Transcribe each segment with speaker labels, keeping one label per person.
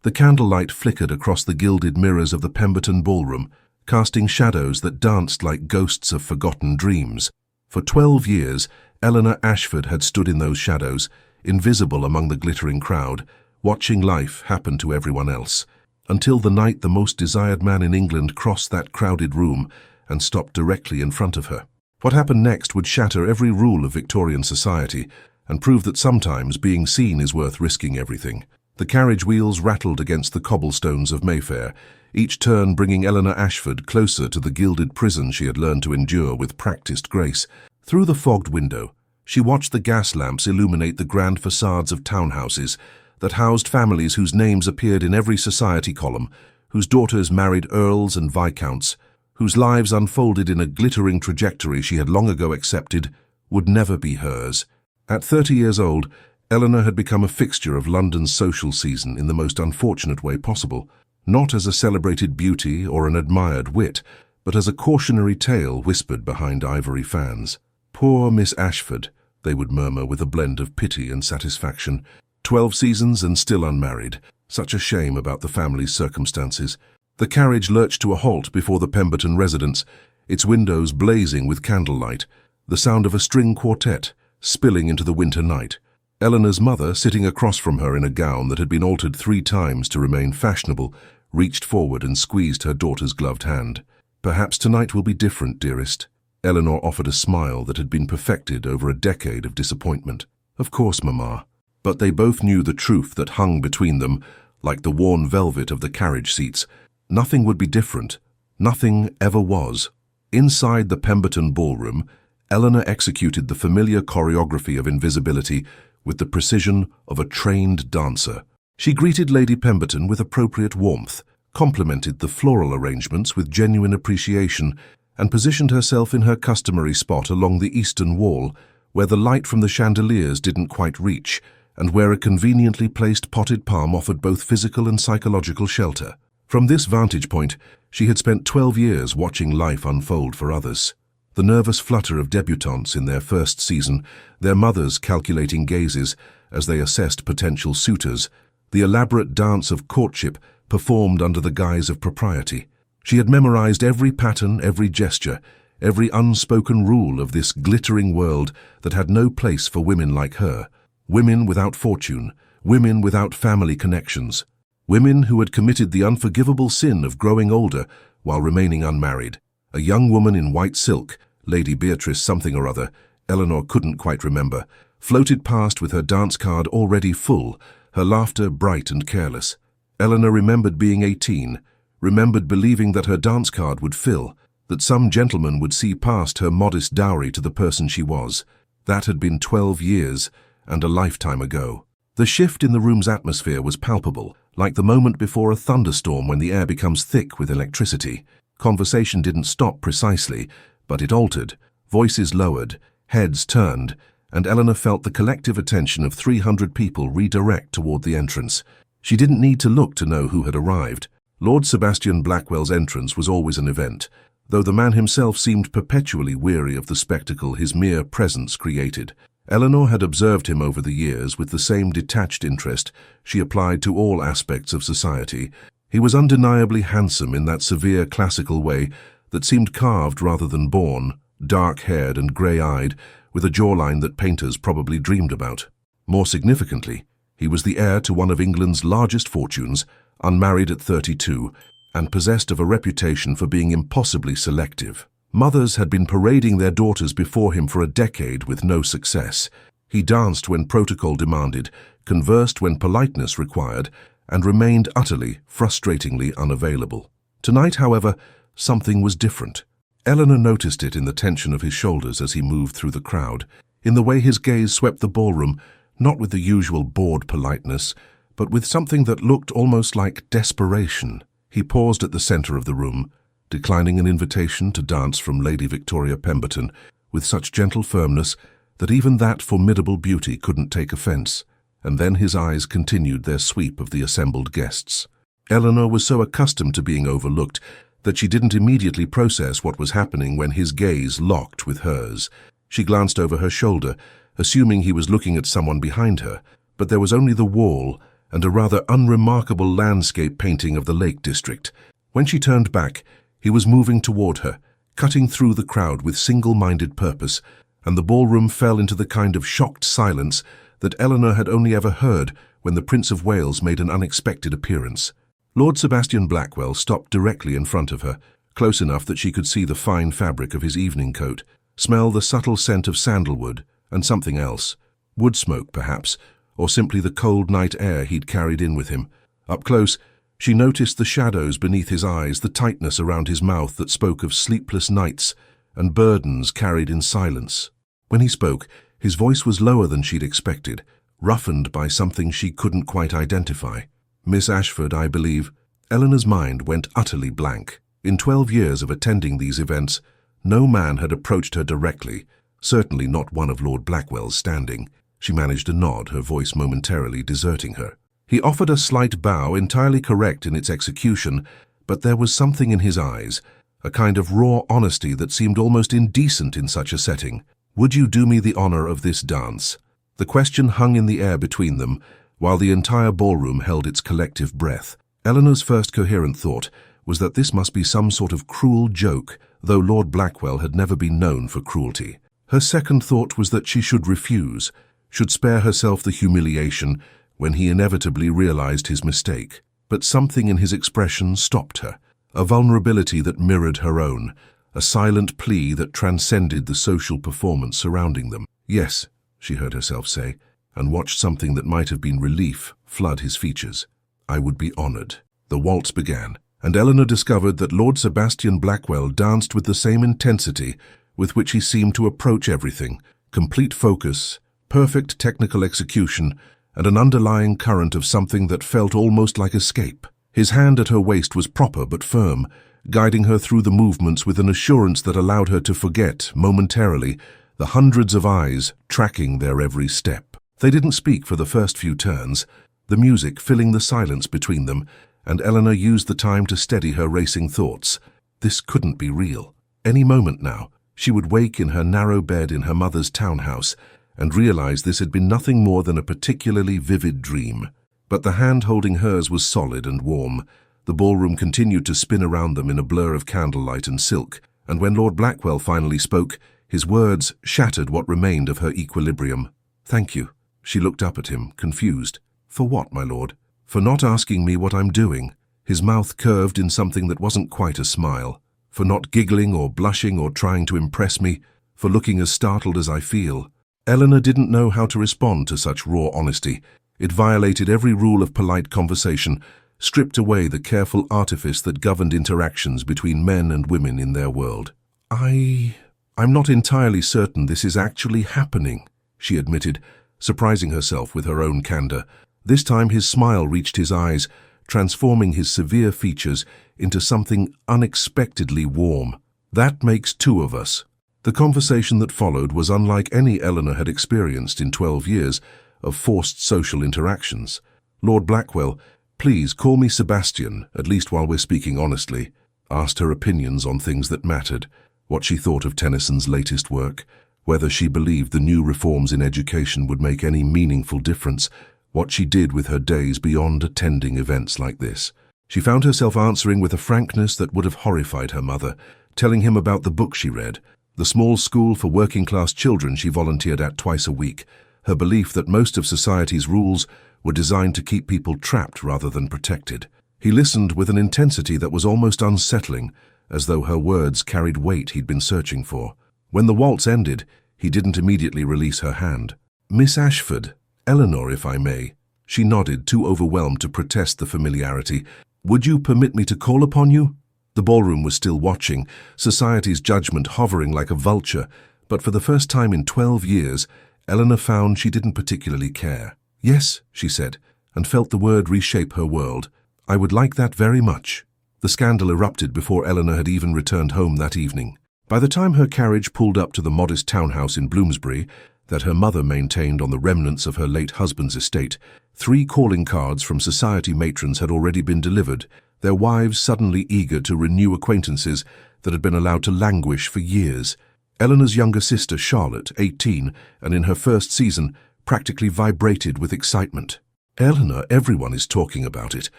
Speaker 1: The candlelight flickered across the gilded mirrors of the Pemberton ballroom, casting shadows that danced like ghosts of forgotten dreams. For 12 years, Eleanor Ashford had stood in those shadows, invisible among the glittering crowd, watching life happen to everyone else, until the night the most desired man in England crossed that crowded room and stopped directly in front of her. What happened next would shatter every rule of Victorian society and prove that sometimes being seen is worth risking everything. The carriage wheels rattled against the cobblestones of Mayfair, each turn bringing Eleanor Ashford closer to the gilded prison she had learned to endure with practiced grace. Through the fogged window, she watched the gas lamps illuminate the grand facades of townhouses that housed families whose names appeared in every society column, whose daughters married earls and viscounts, whose lives unfolded in a glittering trajectory she had long ago accepted would never be hers. At 30 years old, Eleanor had become a fixture of London's social season in the most unfortunate way possible, not as a celebrated beauty or an admired wit, but as a cautionary tale whispered behind ivory fans. "Poor Miss Ashford," they would murmur with a blend of pity and satisfaction. 12 seasons and still unmarried. Such a shame about the family's circumstances. The carriage lurched to a halt before the Pemberton residence, its windows blazing with candlelight, the sound of a string quartet spilling into the winter night. Eleanor's mother, sitting across from her in a gown that had been altered 3 times to remain fashionable, reached forward and squeezed her daughter's gloved hand. "Perhaps tonight will be different, dearest." Eleanor offered a smile that had been perfected over a decade of disappointment. "Of course, Mamma." But they both knew the truth that hung between them, like the worn velvet of the carriage seats. Nothing would be different. Nothing ever was. Inside the Pemberton ballroom, Eleanor executed the familiar choreography of invisibility with the precision of a trained dancer. She greeted Lady Pemberton with appropriate warmth, complimented the floral arrangements with genuine appreciation, and positioned herself in her customary spot along the eastern wall, where the light from the chandeliers didn't quite reach, and where a conveniently placed potted palm offered both physical and psychological shelter. From this vantage point, she had spent 12 years watching life unfold for others. The nervous flutter of debutantes in their first season, their mothers' calculating gazes as they assessed potential suitors, the elaborate dance of courtship performed under the guise of propriety. She had memorized every pattern, every gesture, every unspoken rule of this glittering world that had no place for women like her. Women without fortune, women without family connections, women who had committed the unforgivable sin of growing older while remaining unmarried. A young woman in white silk, Lady Beatrice something or other, Eleanor couldn't quite remember, floated past with her dance card already full, her laughter bright and careless. Eleanor remembered being 18, remembered believing that her dance card would fill, that some gentleman would see past her modest dowry to the person she was. That had been 12 years and a lifetime ago. The shift in the room's atmosphere was palpable, like the moment before a thunderstorm when the air becomes thick with electricity. Conversation didn't stop precisely, but it altered. Voices lowered, heads turned, and Eleanor felt the collective attention of 300 people redirect toward the entrance. She didn't need to look to know who had arrived. Lord Sebastian Blackwell's entrance was always an event, though the man himself seemed perpetually weary of the spectacle his mere presence created. Eleanor had observed him over the years with the same detached interest she applied to all aspects of society. He was undeniably handsome in that severe classical way that seemed carved rather than born, dark-haired and grey-eyed, with a jawline that painters probably dreamed about. More significantly, he was the heir to one of England's largest fortunes, unmarried at 32, and possessed of a reputation for being impossibly selective. Mothers had been parading their daughters before him for a decade with no success. He danced when protocol demanded, conversed when politeness required, and remained utterly, frustratingly unavailable. Tonight, however, something was different. Eleanor noticed it in the tension of his shoulders as he moved through the crowd, in the way his gaze swept the ballroom, not with the usual bored politeness, but with something that looked almost like desperation. He paused at the center of the room, declining an invitation to dance from Lady Victoria Pemberton with such gentle firmness that even that formidable beauty couldn't take offense, and then his eyes continued their sweep of the assembled guests. Eleanor was so accustomed to being overlooked that she didn't immediately process what was happening when his gaze locked with hers. She glanced over her shoulder, assuming he was looking at someone behind her, but there was only the wall and a rather unremarkable landscape painting of the Lake District. When she turned back, he was moving toward her, cutting through the crowd with single-minded purpose, and the ballroom fell into the kind of shocked silence that Eleanor had only ever heard when the Prince of Wales made an unexpected appearance. Lord Sebastian Blackwell stopped directly in front of her, close enough that she could see the fine fabric of his evening coat, smell the subtle scent of sandalwood and something else, wood smoke perhaps, or simply the cold night air he'd carried in with him. Up close, she noticed the shadows beneath his eyes, the tightness around his mouth that spoke of sleepless nights and burdens carried in silence. When he spoke, his voice was lower than she'd expected, roughened by something she couldn't quite identify. "Miss Ashford, I believe." Eleanor's mind went utterly blank. In 12 years of attending these events, no man had approached her directly, certainly not one of Lord Blackwell's standing. She managed a nod, her voice momentarily deserting her. He offered a slight bow, entirely correct in its execution, but there was something in his eyes, a kind of raw honesty that seemed almost indecent in such a setting. "Would you do me the honor of this dance?" The question hung in the air between them, while the entire ballroom held its collective breath. Eleanor's first coherent thought was that this must be some sort of cruel joke, though Lord Blackwell had never been known for cruelty. Her second thought was that she should refuse, should spare herself the humiliation when he inevitably realized his mistake. But something in his expression stopped her, a vulnerability that mirrored her own, a silent plea that transcended the social performance surrounding them. "Yes," she heard herself say, and watched something that might have been relief flood his features. "I would be honored." The waltz began, and Eleanor discovered that Lord Sebastian Blackwell danced with the same intensity with which he seemed to approach everything, complete focus, perfect technical execution, and an underlying current of something that felt almost like escape. His hand at her waist was proper but firm, guiding her through the movements with an assurance that allowed her to forget, momentarily, the hundreds of eyes tracking their every step. They didn't speak for the first few turns, the music filling the silence between them, and Eleanor used the time to steady her racing thoughts. This couldn't be real. Any moment now, she would wake in her narrow bed in her mother's townhouse and realize this had been nothing more than a particularly vivid dream. But the hand holding hers was solid and warm. The ballroom continued to spin around them in a blur of candlelight and silk, and when Lord Blackwell finally spoke, his words shattered what remained of her equilibrium. "Thank you." She looked up at him, confused. "For what, my lord?" "For not asking me what I'm doing." His mouth curved in something that wasn't quite a smile. "For not giggling or blushing or trying to impress me. For looking as startled as I feel." Eleanor didn't know how to respond to such raw honesty. It violated every rule of polite conversation, stripped away the careful artifice that governed interactions between men and women in their world. I'm not entirely certain this is actually happening," she admitted, surprising herself with her own candor. This time his smile reached his eyes, transforming his severe features into something unexpectedly warm. "That makes two of us." The conversation that followed was unlike any Eleanor had experienced in 12 years of forced social interactions. Lord Blackwell, "Please call me Sebastian, at least while we're speaking honestly," asked her opinions on things that mattered, what she thought of Tennyson's latest work, whether she believed the new reforms in education would make any meaningful difference, what she did with her days beyond attending events like this. She found herself answering with a frankness that would have horrified her mother, telling him about the book she read, the small school for working-class children she volunteered at twice a week, her belief that most of society's rules were designed to keep people trapped rather than protected. He listened with an intensity that was almost unsettling, as though her words carried weight he'd been searching for. When the waltz ended, he didn't immediately release her hand. "Miss Ashford, Eleanor, if I may." She nodded, too overwhelmed to protest the familiarity. "Would you permit me to call upon you?" The ballroom was still watching, society's judgment hovering like a vulture, but for the first time in 12 years, Eleanor found she didn't particularly care. "Yes," she said, and felt the word reshape her world. "I would like that very much." The scandal erupted before Eleanor had even returned home that evening. By the time her carriage pulled up to the modest townhouse in Bloomsbury that her mother maintained on the remnants of her late husband's estate, 3 calling cards from society matrons had already been delivered, their wives suddenly eager to renew acquaintances that had been allowed to languish for years. Eleanor's younger sister, Charlotte, 18, and in her first season, practically vibrated with excitement. "Eleanor, everyone is talking about it.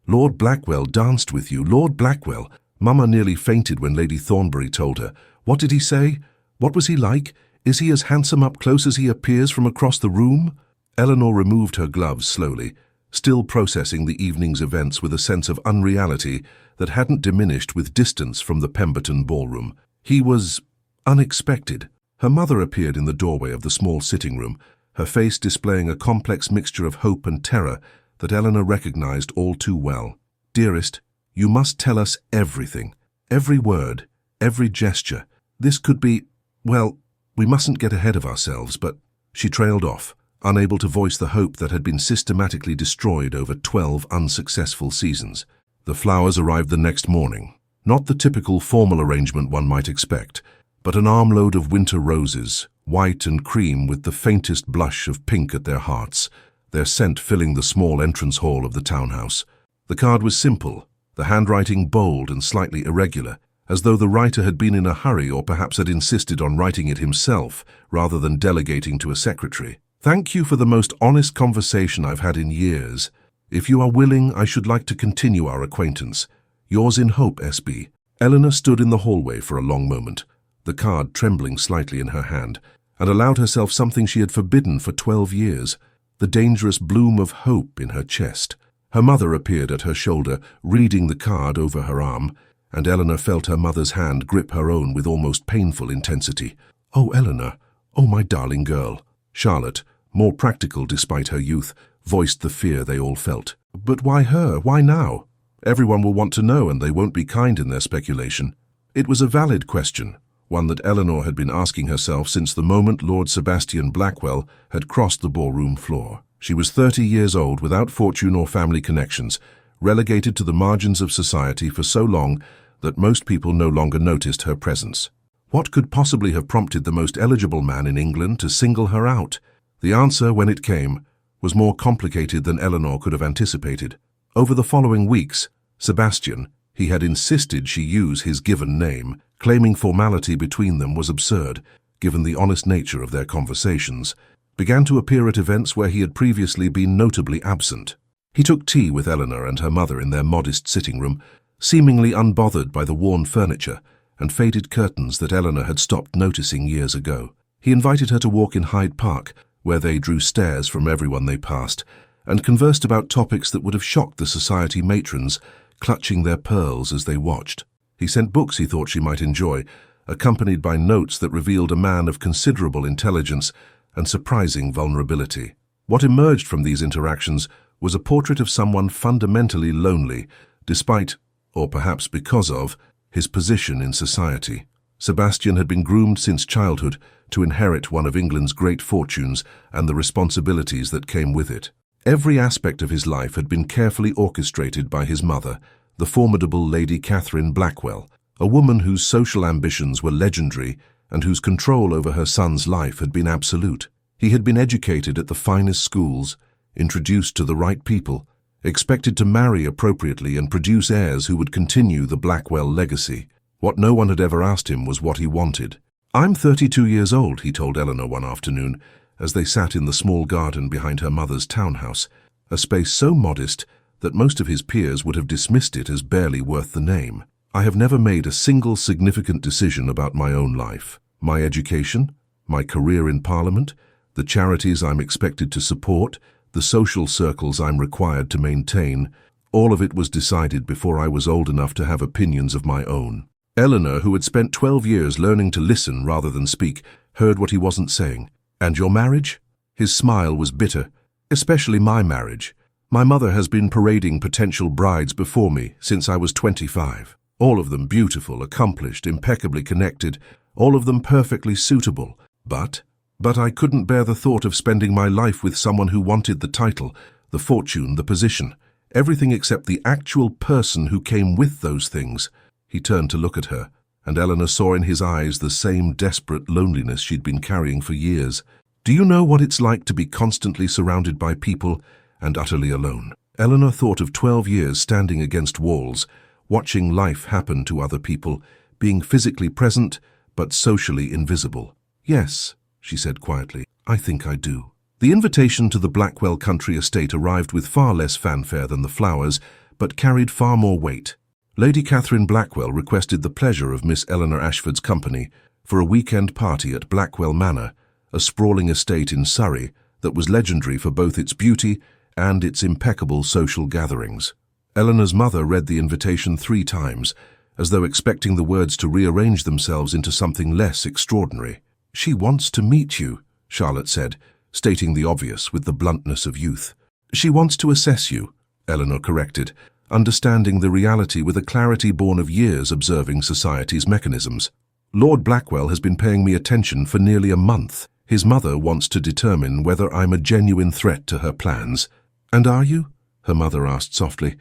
Speaker 1: Lord Blackwell danced with you, Lord Blackwell." Mama nearly fainted when Lady Thornbury told her. "What did he say? What was he like? Is he as handsome up close as he appears from across the room?" Eleanor removed her gloves slowly, still processing the evening's events with a sense of unreality that hadn't diminished with distance from the Pemberton ballroom. He was unexpected. Her mother appeared in the doorway of the small sitting room, her face displaying a complex mixture of hope and terror that Eleanor recognized all too well. "Dearest, you must tell us everything. Every word, every gesture. This could be, well, we mustn't get ahead of ourselves, but..." She trailed off, unable to voice the hope that had been systematically destroyed over 12 unsuccessful seasons. The flowers arrived the next morning. Not the typical formal arrangement one might expect, but an armload of winter roses, white and cream with the faintest blush of pink at their hearts, their scent filling the small entrance hall of the townhouse. The card was simple, the handwriting bold and slightly irregular, as though the writer had been in a hurry or perhaps had insisted on writing it himself rather than delegating to a secretary. "Thank you for the most honest conversation I've had in years. If you are willing, I should like to continue our acquaintance. Yours in hope, S.B." Eleanor stood in the hallway for a long moment, the card trembling slightly in her hand, and allowed herself something she had forbidden for 12 years, the dangerous bloom of hope in her chest. Her mother appeared at her shoulder, reading the card over her arm, and Eleanor felt her mother's hand grip her own with almost painful intensity. "Oh, Eleanor, oh, my darling girl." Charlotte, more practical despite her youth, voiced the fear they all felt. "But why her? Why now? Everyone will want to know, and they won't be kind in their speculation." It was a valid question, one that Eleanor had been asking herself since the moment Lord Sebastian Blackwell had crossed the ballroom floor. She was 30 years old, without fortune or family connections, relegated to the margins of society for so long that most people no longer noticed her presence. What could possibly have prompted the most eligible man in England to single her out? The answer, when it came, was more complicated than Eleanor could have anticipated. Over the following weeks, Sebastian, he had insisted she use his given name, claiming formality between them was absurd, given the honest nature of their conversations, began to appear at events where he had previously been notably absent. He took tea with Eleanor and her mother in their modest sitting room, seemingly unbothered by the worn furniture and faded curtains that Eleanor had stopped noticing years ago. He invited her to walk in Hyde Park, where they drew stares from everyone they passed, and conversed about topics that would have shocked the society matrons, clutching their pearls as they watched. He sent books he thought she might enjoy, accompanied by notes that revealed a man of considerable intelligence and surprising vulnerability. What emerged from these interactions was a portrait of someone fundamentally lonely, despite, or perhaps because of, his position in society. Sebastian had been groomed since childhood to inherit one of England's great fortunes and the responsibilities that came with it. Every aspect of his life had been carefully orchestrated by his mother, the formidable Lady Catherine Blackwell, a woman whose social ambitions were legendary and whose control over her son's life had been absolute. He had been educated at the finest schools, introduced to the right people, expected to marry appropriately and produce heirs who would continue the Blackwell legacy. What no one had ever asked him was what he wanted. "I'm 32 years old," he told Eleanor one afternoon, as they sat in the small garden behind her mother's townhouse, a space so modest that most of his peers would have dismissed it as barely worth the name. "I have never made a single significant decision about my own life. My education, my career in Parliament, the charities I'm expected to support, the social circles I'm required to maintain, all of it was decided before I was old enough to have opinions of my own." Eleanor, who had spent 12 years learning to listen rather than speak, heard what he wasn't saying. "And your marriage?" His smile was bitter. "Especially my marriage. My mother has been parading potential brides before me since I was 25. All of them beautiful, accomplished, impeccably connected, all of them perfectly suitable. But I couldn't bear the thought of spending my life with someone who wanted the title, the fortune, the position, everything except the actual person who came with those things." He turned to look at her, and Eleanor saw in his eyes the same desperate loneliness she'd been carrying for years. "Do you know what it's like to be constantly surrounded by people and utterly alone?" Eleanor thought of 12 years standing against walls, watching life happen to other people, being physically present but socially invisible. "Yes," she said quietly, "I think I do." The invitation to the Blackwell country estate arrived with far less fanfare than the flowers, but carried far more weight. Lady Catherine Blackwell requested the pleasure of Miss Eleanor Ashford's company for a weekend party at Blackwell Manor, a sprawling estate in Surrey that was legendary for both its beauty and its impeccable social gatherings. Eleanor's mother read the invitation 3 times, as though expecting the words to rearrange themselves into something less extraordinary. "She wants to meet you," Charlotte said, stating the obvious with the bluntness of youth. "She wants to assess you," Eleanor corrected, understanding the reality with a clarity born of years observing society's mechanisms. "Lord Blackwell has been paying me attention for nearly a month. His mother wants to determine whether I'm a genuine threat to her plans." "And are you?" her mother asked softly.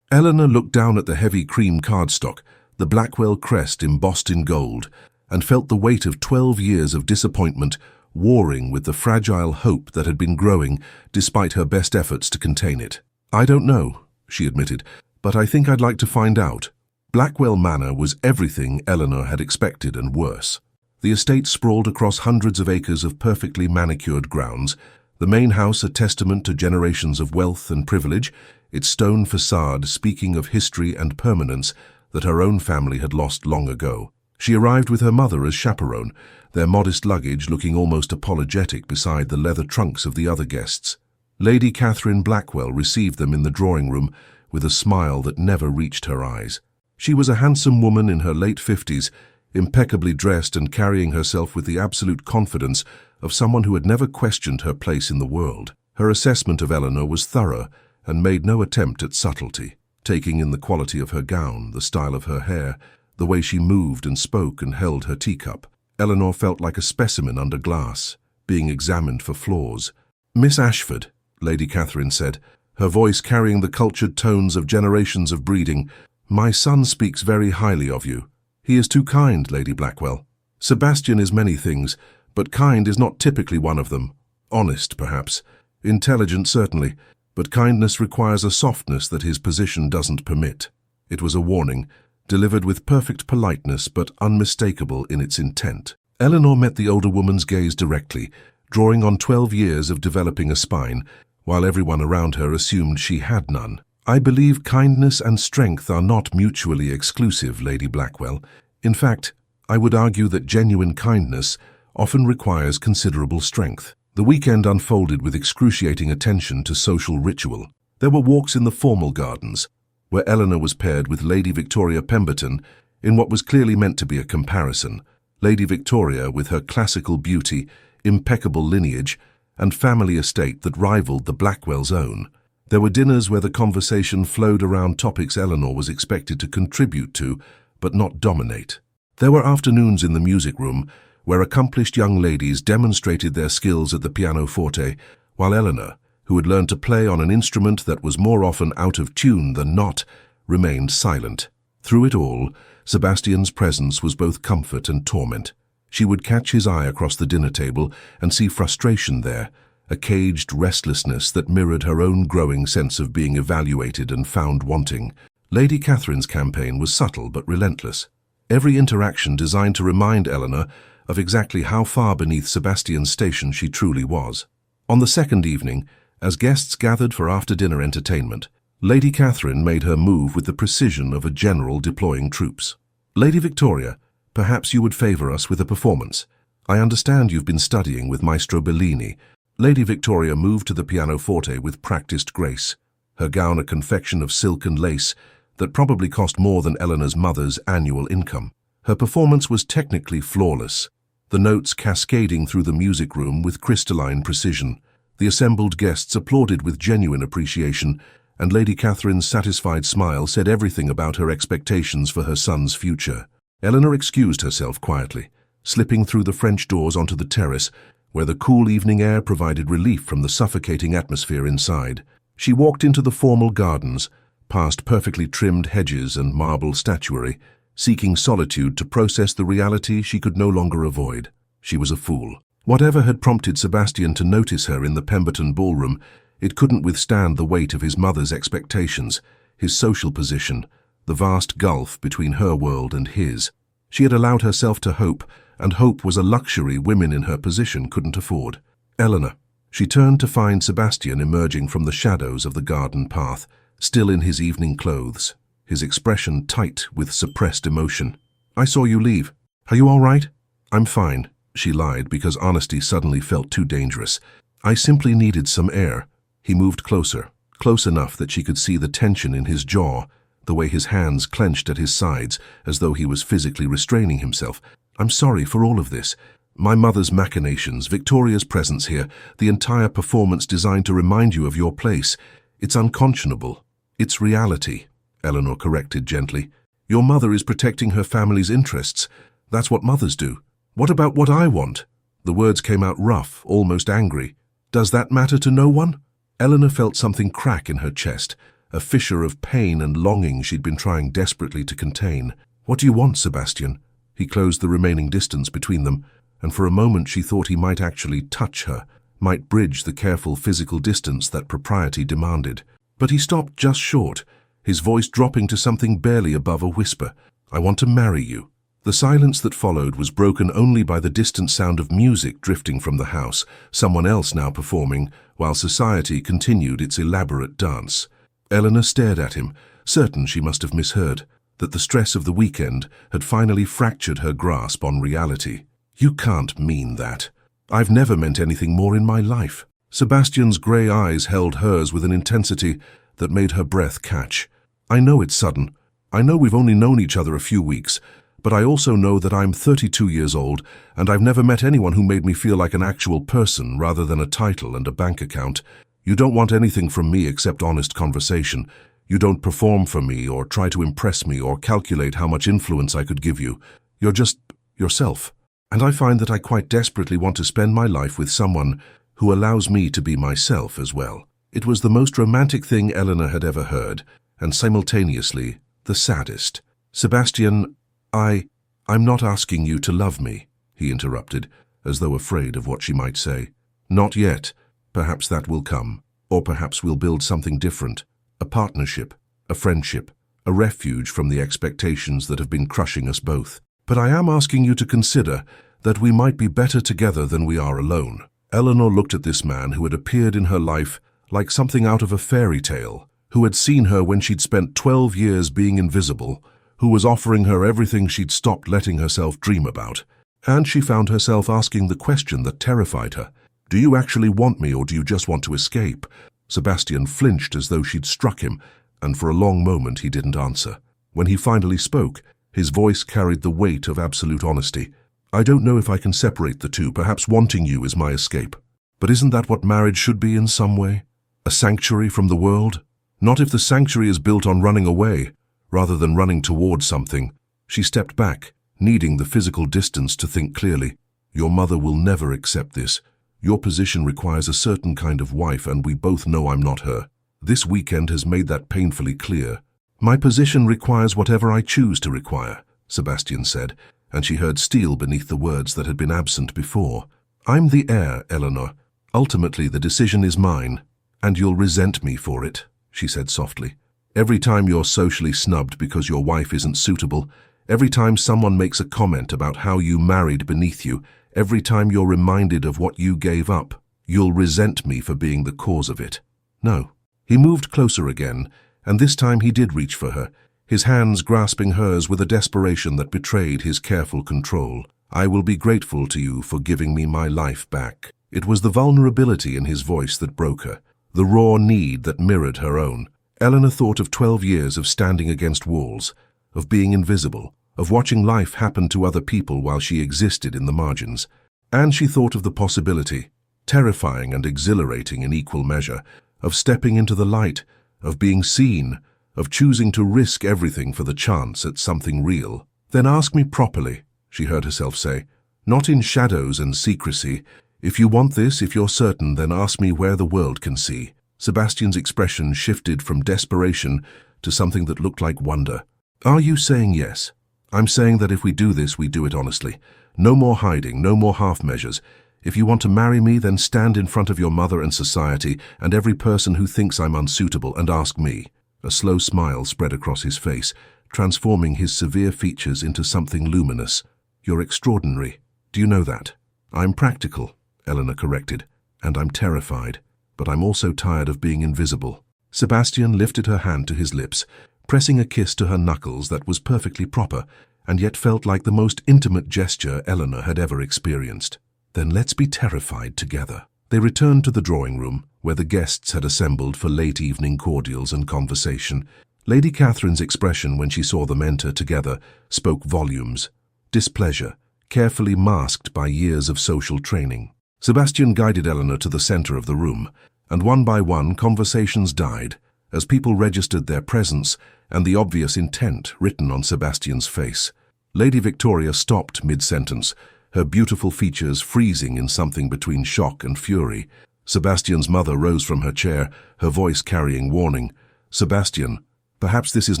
Speaker 1: Eleanor looked down at the heavy cream cardstock, the Blackwell crest embossed in gold, and felt the weight of 12 years of disappointment warring with the fragile hope that had been growing despite her best efforts to contain it. "I don't know," she admitted, "but I think I'd like to find out." Blackwell Manor was everything Eleanor had expected and worse. The estate sprawled across hundreds of acres of perfectly manicured grounds, the main house a testament to generations of wealth and privilege, its stone facade speaking of history and permanence that her own family had lost long ago. She arrived with her mother as chaperone, their modest luggage looking almost apologetic beside the leather trunks of the other guests. Lady Catherine Blackwell received them in the drawing room with a smile that never reached her eyes. She was a handsome woman in her late 50s, impeccably dressed and carrying herself with the absolute confidence of someone who had never questioned her place in the world. Her assessment of Eleanor was thorough and made no attempt at subtlety, taking in the quality of her gown, the style of her hair, the way she moved and spoke and held her teacup. Eleanor felt like a specimen under glass, being examined for flaws. "Miss Ashford," Lady Catherine said, her voice carrying the cultured tones of generations of breeding, "my son speaks very highly of you. He is too kind, Lady Blackwell. Sebastian is many things, but kind is not typically one of them. Honest, perhaps. Intelligent, certainly. But kindness requires a softness that his position doesn't permit." It was a warning, delivered with perfect politeness but unmistakable in its intent. Eleanor met the older woman's gaze directly, drawing on 12 years of developing a spine, while everyone around her assumed she had none. "I believe kindness and strength are not mutually exclusive, Lady Blackwell. In fact, I would argue that genuine kindness often requires considerable strength." The weekend unfolded with excruciating attention to social ritual. There were walks in the formal gardens, where Eleanor was paired with Lady Victoria Pemberton in what was clearly meant to be a comparison. Lady Victoria, with her classical beauty, impeccable lineage, and family estate that rivaled the Blackwells' own. There were dinners where the conversation flowed around topics Eleanor was expected to contribute to, but not dominate. There were afternoons in the music room, where accomplished young ladies demonstrated their skills at the pianoforte, while Eleanor, who had learned to play on an instrument that was more often out of tune than not, remained silent. Through it all, Sebastian's presence was both comfort and torment. She would catch his eye across the dinner table and see frustration there, a caged restlessness that mirrored her own growing sense of being evaluated and found wanting. Lady Catherine's campaign was subtle but relentless. Every interaction designed to remind Eleanor of exactly how far beneath Sebastian's station she truly was. On the second evening, as guests gathered for after-dinner entertainment, Lady Catherine made her move with the precision of a general deploying troops. "Lady Victoria, perhaps you would favor us with a performance. I understand you've been studying with Maestro Bellini." Lady Victoria moved to the pianoforte with practiced grace, her gown a confection of silk and lace that probably cost more than Eleanor's mother's annual income. Her performance was technically flawless, the notes cascading through the music room with crystalline precision. The assembled guests applauded with genuine appreciation, and Lady Catherine's satisfied smile said everything about her expectations for her son's future. Eleanor excused herself quietly, slipping through the French doors onto the terrace, where the cool evening air provided relief from the suffocating atmosphere inside. She walked into the formal gardens, past perfectly trimmed hedges and marble statuary, seeking solitude to process the reality she could no longer avoid. She was a fool. Whatever had prompted Sebastian to notice her in the Pemberton ballroom, it couldn't withstand the weight of his mother's expectations, his social position, the vast gulf between her world and his. She had allowed herself to hope, and hope was a luxury women in her position couldn't afford. "Eleanor," She turned to find Sebastian emerging from the shadows of the garden path, still in his evening clothes, his expression tight with suppressed emotion. "I saw you leave. Are you all right?" "I'm fine," she lied because honesty suddenly felt too dangerous. "I simply needed some air." He moved closer, close enough that she could see the tension in his jaw, the way his hands clenched at his sides, as though he was physically restraining himself. "I'm sorry for all of this. My mother's machinations, Victoria's presence here, the entire performance designed to remind you of your place. It's unconscionable. It's reality," Eleanor corrected gently. "Your mother is protecting her family's interests. That's what mothers do. What about what I want?" The words came out rough, almost angry. "Does that matter to no one?" Eleanor felt something crack in her chest, a fissure of pain and longing she'd been trying desperately to contain. "What do you want, Sebastian?" He closed the remaining distance between them, and for a moment she thought he might actually touch her, might bridge the careful physical distance that propriety demanded. But he stopped just short, his voice dropping to something barely above a whisper. "I want to marry you." The silence that followed was broken only by the distant sound of music drifting from the house, someone else now performing, while society continued its elaborate dance. Eleanor stared at him, certain she must have misheard, that the stress of the weekend had finally fractured her grasp on reality. "You can't mean that. I've never meant anything more in my life." Sebastian's grey eyes held hers with an intensity that made her breath catch. "I know it's sudden. I know we've only known each other a few weeks, but I also know that I'm 32 years old, and I've never met anyone who made me feel like an actual person rather than a title and a bank account. You don't want anything from me except honest conversation. You don't perform for me or try to impress me or calculate how much influence I could give you. You're just yourself. And I find that I quite desperately want to spend my life with someone who allows me to be myself as well." It was the most romantic thing Eleanor had ever heard, and simultaneously the saddest. "Sebastian, I'm not asking you to love me," he interrupted, as though afraid of what she might say. "Not yet. Perhaps that will come. Or perhaps we'll build something different. A partnership, a friendship, a refuge from the expectations that have been crushing us both. But I am asking you to consider that we might be better together than we are alone." Eleanor looked at this man who had appeared in her life like something out of a fairy tale, who had seen her when she'd spent 12 years being invisible, who was offering her everything she'd stopped letting herself dream about. And she found herself asking the question that terrified her. "Do you actually want me, or do you just want to escape?" Sebastian flinched as though she'd struck him, and for a long moment he didn't answer. When he finally spoke, his voice carried the weight of absolute honesty. "I don't know if I can separate the two. Perhaps wanting you is my escape. But isn't that what marriage should be in some way? A sanctuary from the world? Not if the sanctuary is built on running away, rather than running towards something." She stepped back, needing the physical distance to think clearly. "Your mother will never accept this. Your position requires a certain kind of wife, and we both know I'm not her. This weekend has made that painfully clear." "My position requires whatever I choose to require," Sebastian said, and she heard steel beneath the words that had been absent before. "I'm the heir, Eleanor. Ultimately, the decision is mine, and you'll resent me for it," she said softly. "Every time you're socially snubbed because your wife isn't suitable, every time someone makes a comment about how you married beneath you, every time you're reminded of what you gave up, you'll resent me for being the cause of it." "No." He moved closer again, and this time he did reach for her, his hands grasping hers with a desperation that betrayed his careful control. "I will be grateful to you for giving me my life back." It was the vulnerability in his voice that broke her, the raw need that mirrored her own. Eleanor thought of 12 years of standing against walls, of being invisible, of watching life happen to other people while she existed in the margins. And she thought of the possibility, terrifying and exhilarating in equal measure, of stepping into the light, of being seen, of choosing to risk everything for the chance at something real. "Then ask me properly," she heard herself say, "not in shadows and secrecy. If you want this, if you're certain, then ask me where the world can see." Sebastian's expression shifted from desperation to something that looked like wonder. "Are you saying yes?" "I'm saying that if we do this, we do it honestly. No more hiding, no more half measures. If you want to marry me, then stand in front of your mother and society and every person who thinks I'm unsuitable and ask me." A slow smile spread across his face, transforming his severe features into something luminous. "You're extraordinary. Do you know that?" "I'm practical," Eleanor corrected. and I'm terrified, but I'm also tired of being invisible." Sebastian lifted her hand to his lips, pressing a kiss to her knuckles that was perfectly proper, and yet felt like the most intimate gesture Eleanor had ever experienced. "Then let's be terrified together." They returned to the drawing room, where the guests had assembled for late evening cordials and conversation. Lady Catherine's expression when she saw them enter together spoke volumes. Displeasure, carefully masked by years of social training. Sebastian guided Eleanor to the center of the room, and one by one conversations died, as people registered their presence and the obvious intent written on Sebastian's face. Lady Victoria stopped mid-sentence, her beautiful features freezing in something between shock and fury. Sebastian's mother rose from her chair, her voice carrying warning. "Sebastian, perhaps this is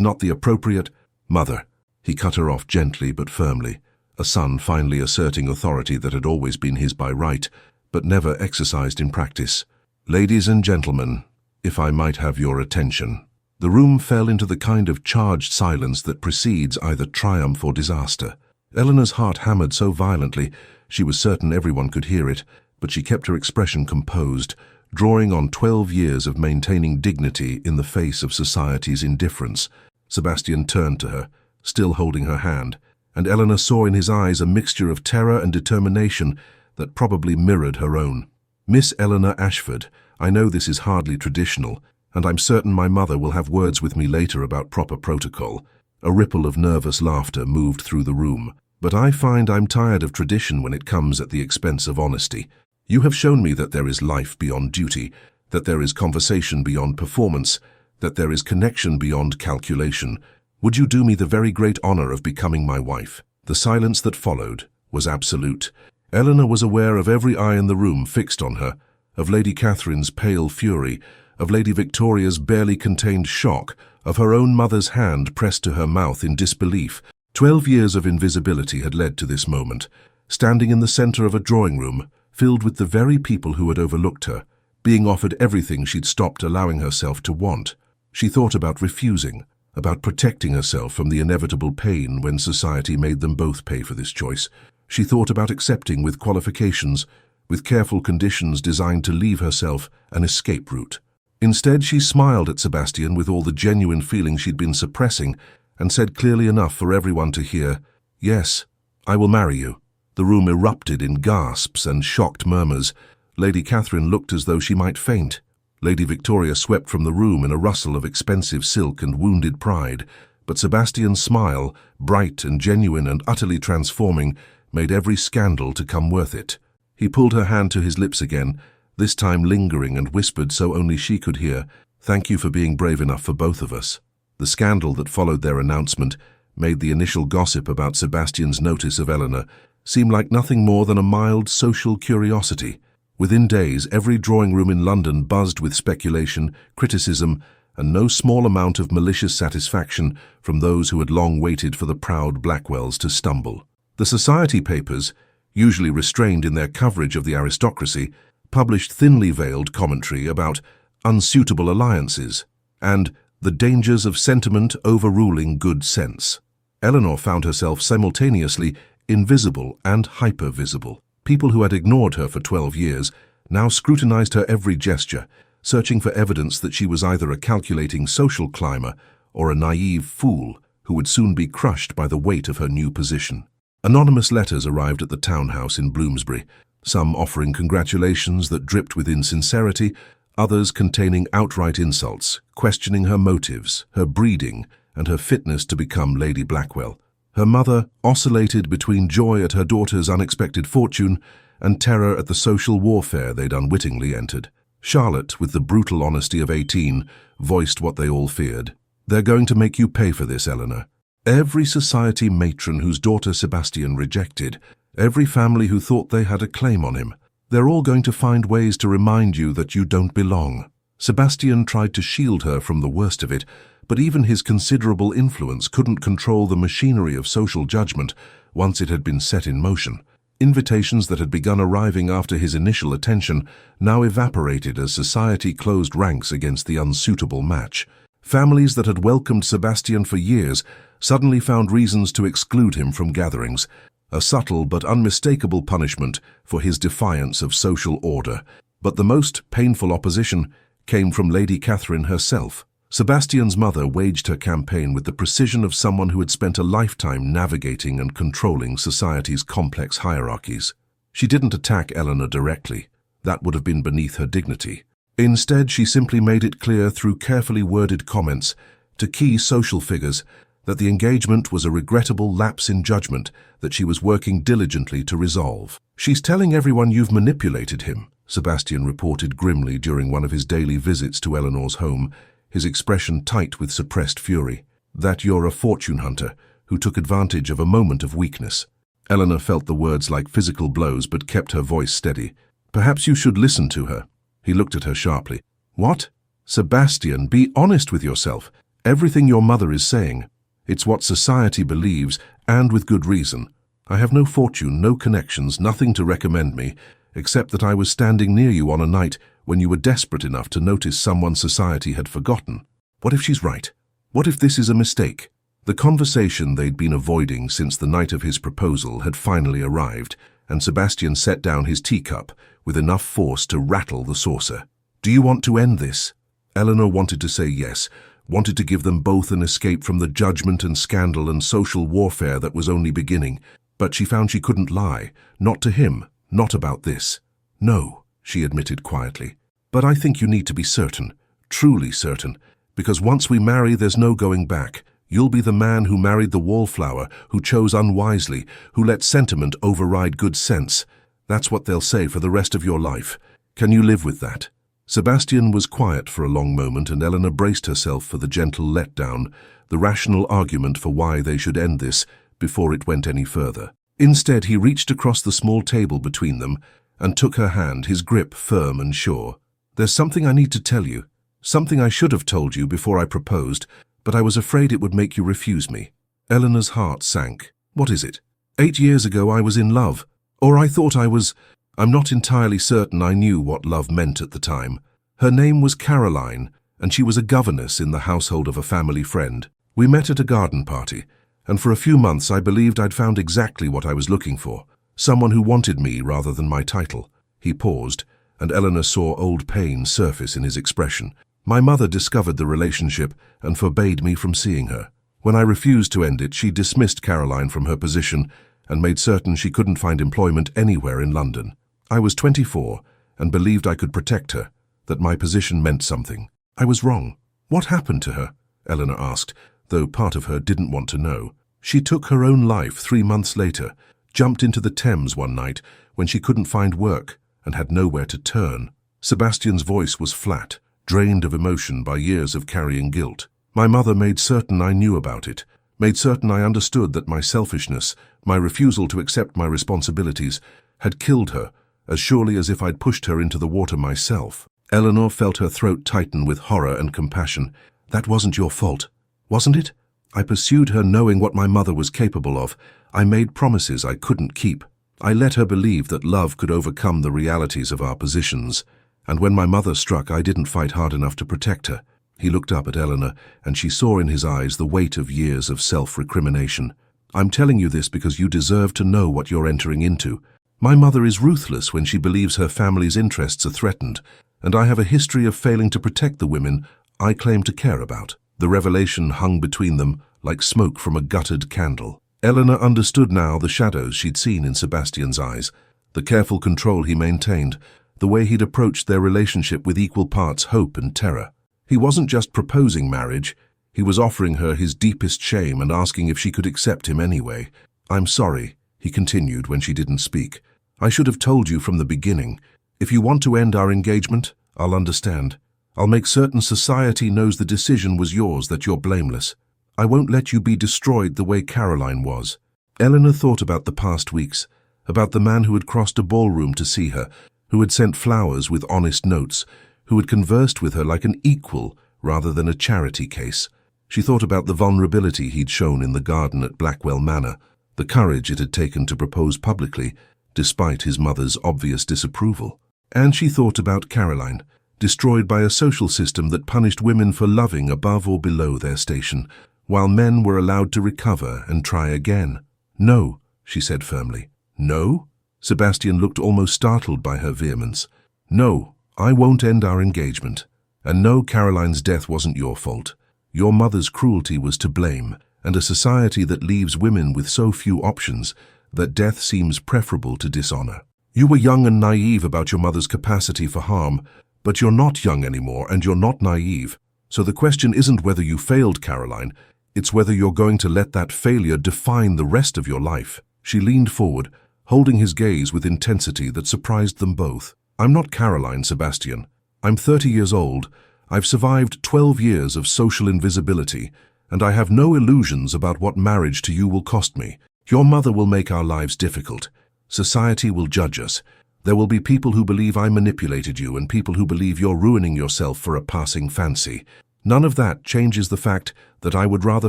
Speaker 1: not the appropriate—" "Mother," he cut her off gently but firmly, a son finally asserting authority that had always been his by right, but never exercised in practice. "Ladies and gentlemen, if I might have your attention." The room fell into the kind of charged silence that precedes either triumph or disaster. Eleanor's heart hammered so violently she was certain everyone could hear it, but she kept her expression composed, drawing on 12 years of maintaining dignity in the face of society's indifference. Sebastian turned to her, still holding her hand, and Eleanor saw in his eyes a mixture of terror and determination that probably mirrored her own. "Miss Eleanor Ashford, I know this is hardly traditional, and I'm certain my mother will have words with me later about proper protocol." A ripple of nervous laughter moved through the room. "But I find I'm tired of tradition when it comes at the expense of honesty. You have shown me that there is life beyond duty, that there is conversation beyond performance, that there is connection beyond calculation. Would you do me the very great honor of becoming my wife?" The silence that followed was absolute. Eleanor was aware of every eye in the room fixed on her, of Lady Catherine's pale fury, of Lady Victoria's barely contained shock, of her own mother's hand pressed to her mouth in disbelief. 12 years of invisibility had led to this moment, standing in the center of a drawing room, filled with the very people who had overlooked her, being offered everything she'd stopped allowing herself to want. She thought about refusing, about protecting herself from the inevitable pain when society made them both pay for this choice. She thought about accepting with qualifications, with careful conditions designed to leave herself an escape route. Instead, she smiled at Sebastian with all the genuine feelings she'd been suppressing and said clearly enough for everyone to hear, "Yes, I will marry you." The room erupted in gasps and shocked murmurs. Lady Catherine looked as though she might faint. Lady Victoria swept from the room in a rustle of expensive silk and wounded pride, but Sebastian's smile, bright and genuine and utterly transforming, made every scandal to come worth it. He pulled her hand to his lips again, this time lingering, and whispered so only she could hear, "Thank you for being brave enough for both of us." The scandal that followed their announcement made the initial gossip about Sebastian's notice of Eleanor seem like nothing more than a mild social curiosity. Within days, every drawing room in London buzzed with speculation, criticism, and no small amount of malicious satisfaction from those who had long waited for the proud Blackwells to stumble. The society papers, usually restrained in their coverage of the aristocracy, published thinly veiled commentary about unsuitable alliances and the dangers of sentiment overruling good sense. Eleanor found herself simultaneously invisible and hyper-visible. People who had ignored her for 12 years now scrutinized her every gesture, searching for evidence that she was either a calculating social climber or a naive fool who would soon be crushed by the weight of her new position. Anonymous letters arrived at the townhouse in Bloomsbury, some offering congratulations that dripped with insincerity, others containing outright insults, questioning her motives, her breeding, and her fitness to become Lady Blackwell. Her mother oscillated between joy at her daughter's unexpected fortune and terror at the social warfare they'd unwittingly entered. Charlotte, with the brutal honesty of 18, voiced what they all feared. "They're going to make you pay for this, Eleanor. Every society matron whose daughter Sebastian rejected, every family who thought they had a claim on him, they're all going to find ways to remind you that you don't belong." Sebastian tried to shield her from the worst of it, but even his considerable influence couldn't control the machinery of social judgment once it had been set in motion. Invitations that had begun arriving after his initial attention now evaporated as society closed ranks against the unsuitable match. Families that had welcomed Sebastian for years suddenly found reasons to exclude him from gatherings, a subtle but unmistakable punishment for his defiance of social order. But the most painful opposition came from Lady Catherine herself. Sebastian's mother waged her campaign with the precision of someone who had spent a lifetime navigating and controlling society's complex hierarchies. She didn't attack Eleanor directly. That would have been beneath her dignity. Instead, she simply made it clear through carefully worded comments to key social figures that the engagement was a regrettable lapse in judgment that she was working diligently to resolve. "She's telling everyone you've manipulated him," Sebastian reported grimly during one of his daily visits to Eleanor's home, his expression tight with suppressed fury. "That you're a fortune hunter who took advantage of a moment of weakness." Eleanor felt the words like physical blows but kept her voice steady. "Perhaps you should listen to her." He looked at her sharply. "What? Sebastian, be honest with yourself. Everything your mother is saying. It's what society believes, and with good reason. I have no fortune, no connections, nothing to recommend me, except that I was standing near you on a night when you were desperate enough to notice someone society had forgotten. What if she's right? What if this is a mistake?" The conversation they'd been avoiding since the night of his proposal had finally arrived, and Sebastian set down his teacup with enough force to rattle the saucer. "Do you want to end this?" Eleanor wanted to say yes, wanted to give them both an escape from the judgment and scandal and social warfare that was only beginning, but she found she couldn't lie, not to him, not about this. "No," she admitted quietly, "but I think you need to be certain, truly certain, because once we marry there's no going back. You'll be the man who married the Wallflower, who chose unwisely, who let sentiment override good sense. That's what they'll say for the rest of your life. Can you live with that?" Sebastian was quiet for a long moment, and Eleanor braced herself for the gentle letdown, the rational argument for why they should end this before it went any further. Instead, he reached across the small table between them and took her hand, his grip firm and sure. "There's something I need to tell you, something I should have told you before I proposed, but I was afraid it would make you refuse me." Eleanor's heart sank. "What is it?" 8 years ago I was in love. Or I thought I was. I'm not entirely certain I knew what love meant at the time. Her name was Caroline, and she was a governess in the household of a family friend. We met at a garden party, and for a few months I believed I'd found exactly what I was looking for. Someone who wanted me rather than my title. He paused, and Eleanor saw old pain surface in his expression. "My mother discovered the relationship and forbade me from seeing her. When I refused to end it, she dismissed Caroline from her position and made certain she couldn't find employment anywhere in London. I was 24 and believed I could protect her, that my position meant something. I was wrong." "What happened to her?" Eleanor asked, though part of her didn't want to know. "She took her own life 3 months later, jumped into the Thames one night when she couldn't find work and had nowhere to turn." Sebastian's voice was flat, drained of emotion by years of carrying guilt. "My mother made certain I knew about it, made certain I understood that my selfishness, my refusal to accept my responsibilities, had killed her, as surely as if I'd pushed her into the water myself." Eleanor felt her throat tighten with horror and compassion. "That wasn't your fault, wasn't it? I pursued her knowing what my mother was capable of. I made promises I couldn't keep. I let her believe that love could overcome the realities of our positions. And when my mother struck, I didn't fight hard enough to protect her." He looked up at Eleanor, and she saw in his eyes the weight of years of self-recrimination. "I'm telling you this because you deserve to know what you're entering into. My mother is ruthless when she believes her family's interests are threatened, and I have a history of failing to protect the women I claim to care about." The revelation hung between them like smoke from a guttered candle. Eleanor understood now the shadows she'd seen in Sebastian's eyes, the careful control he maintained, the way he'd approached their relationship with equal parts hope and terror. He wasn't just proposing marriage, he was offering her his deepest shame and asking if she could accept him anyway. "I'm sorry," he continued when she didn't speak. "I should have told you from the beginning. If you want to end our engagement, I'll understand. I'll make certain society knows the decision was yours, that you're blameless. I won't let you be destroyed the way Caroline was." Eleanor thought about the past weeks, about the man who had crossed a ballroom to see her, who had sent flowers with honest notes, who had conversed with her like an equal rather than a charity case. She thought about the vulnerability he'd shown in the garden at Blackwell Manor, the courage it had taken to propose publicly, despite his mother's obvious disapproval. And she thought about Caroline, destroyed by a social system that punished women for loving above or below their station, while men were allowed to recover and try again. "No," she said firmly. "No?" Sebastian looked almost startled by her vehemence. "No, I won't end our engagement. And no, Caroline's death wasn't your fault. Your mother's cruelty was to blame, and a society that leaves women with so few options that death seems preferable to dishonor. You were young and naive about your mother's capacity for harm, but you're not young anymore and you're not naive. So the question isn't whether you failed, Caroline, it's whether you're going to let that failure define the rest of your life. She leaned forward, holding his gaze with intensity that surprised them both. I'm not Caroline, Sebastian. I'm 30 years old. I've survived 12 years of social invisibility, and I have no illusions about what marriage to you will cost me. Your mother will make our lives difficult. Society will judge us. There will be people who believe I manipulated you and people who believe you're ruining yourself for a passing fancy. None of that changes the fact that I would rather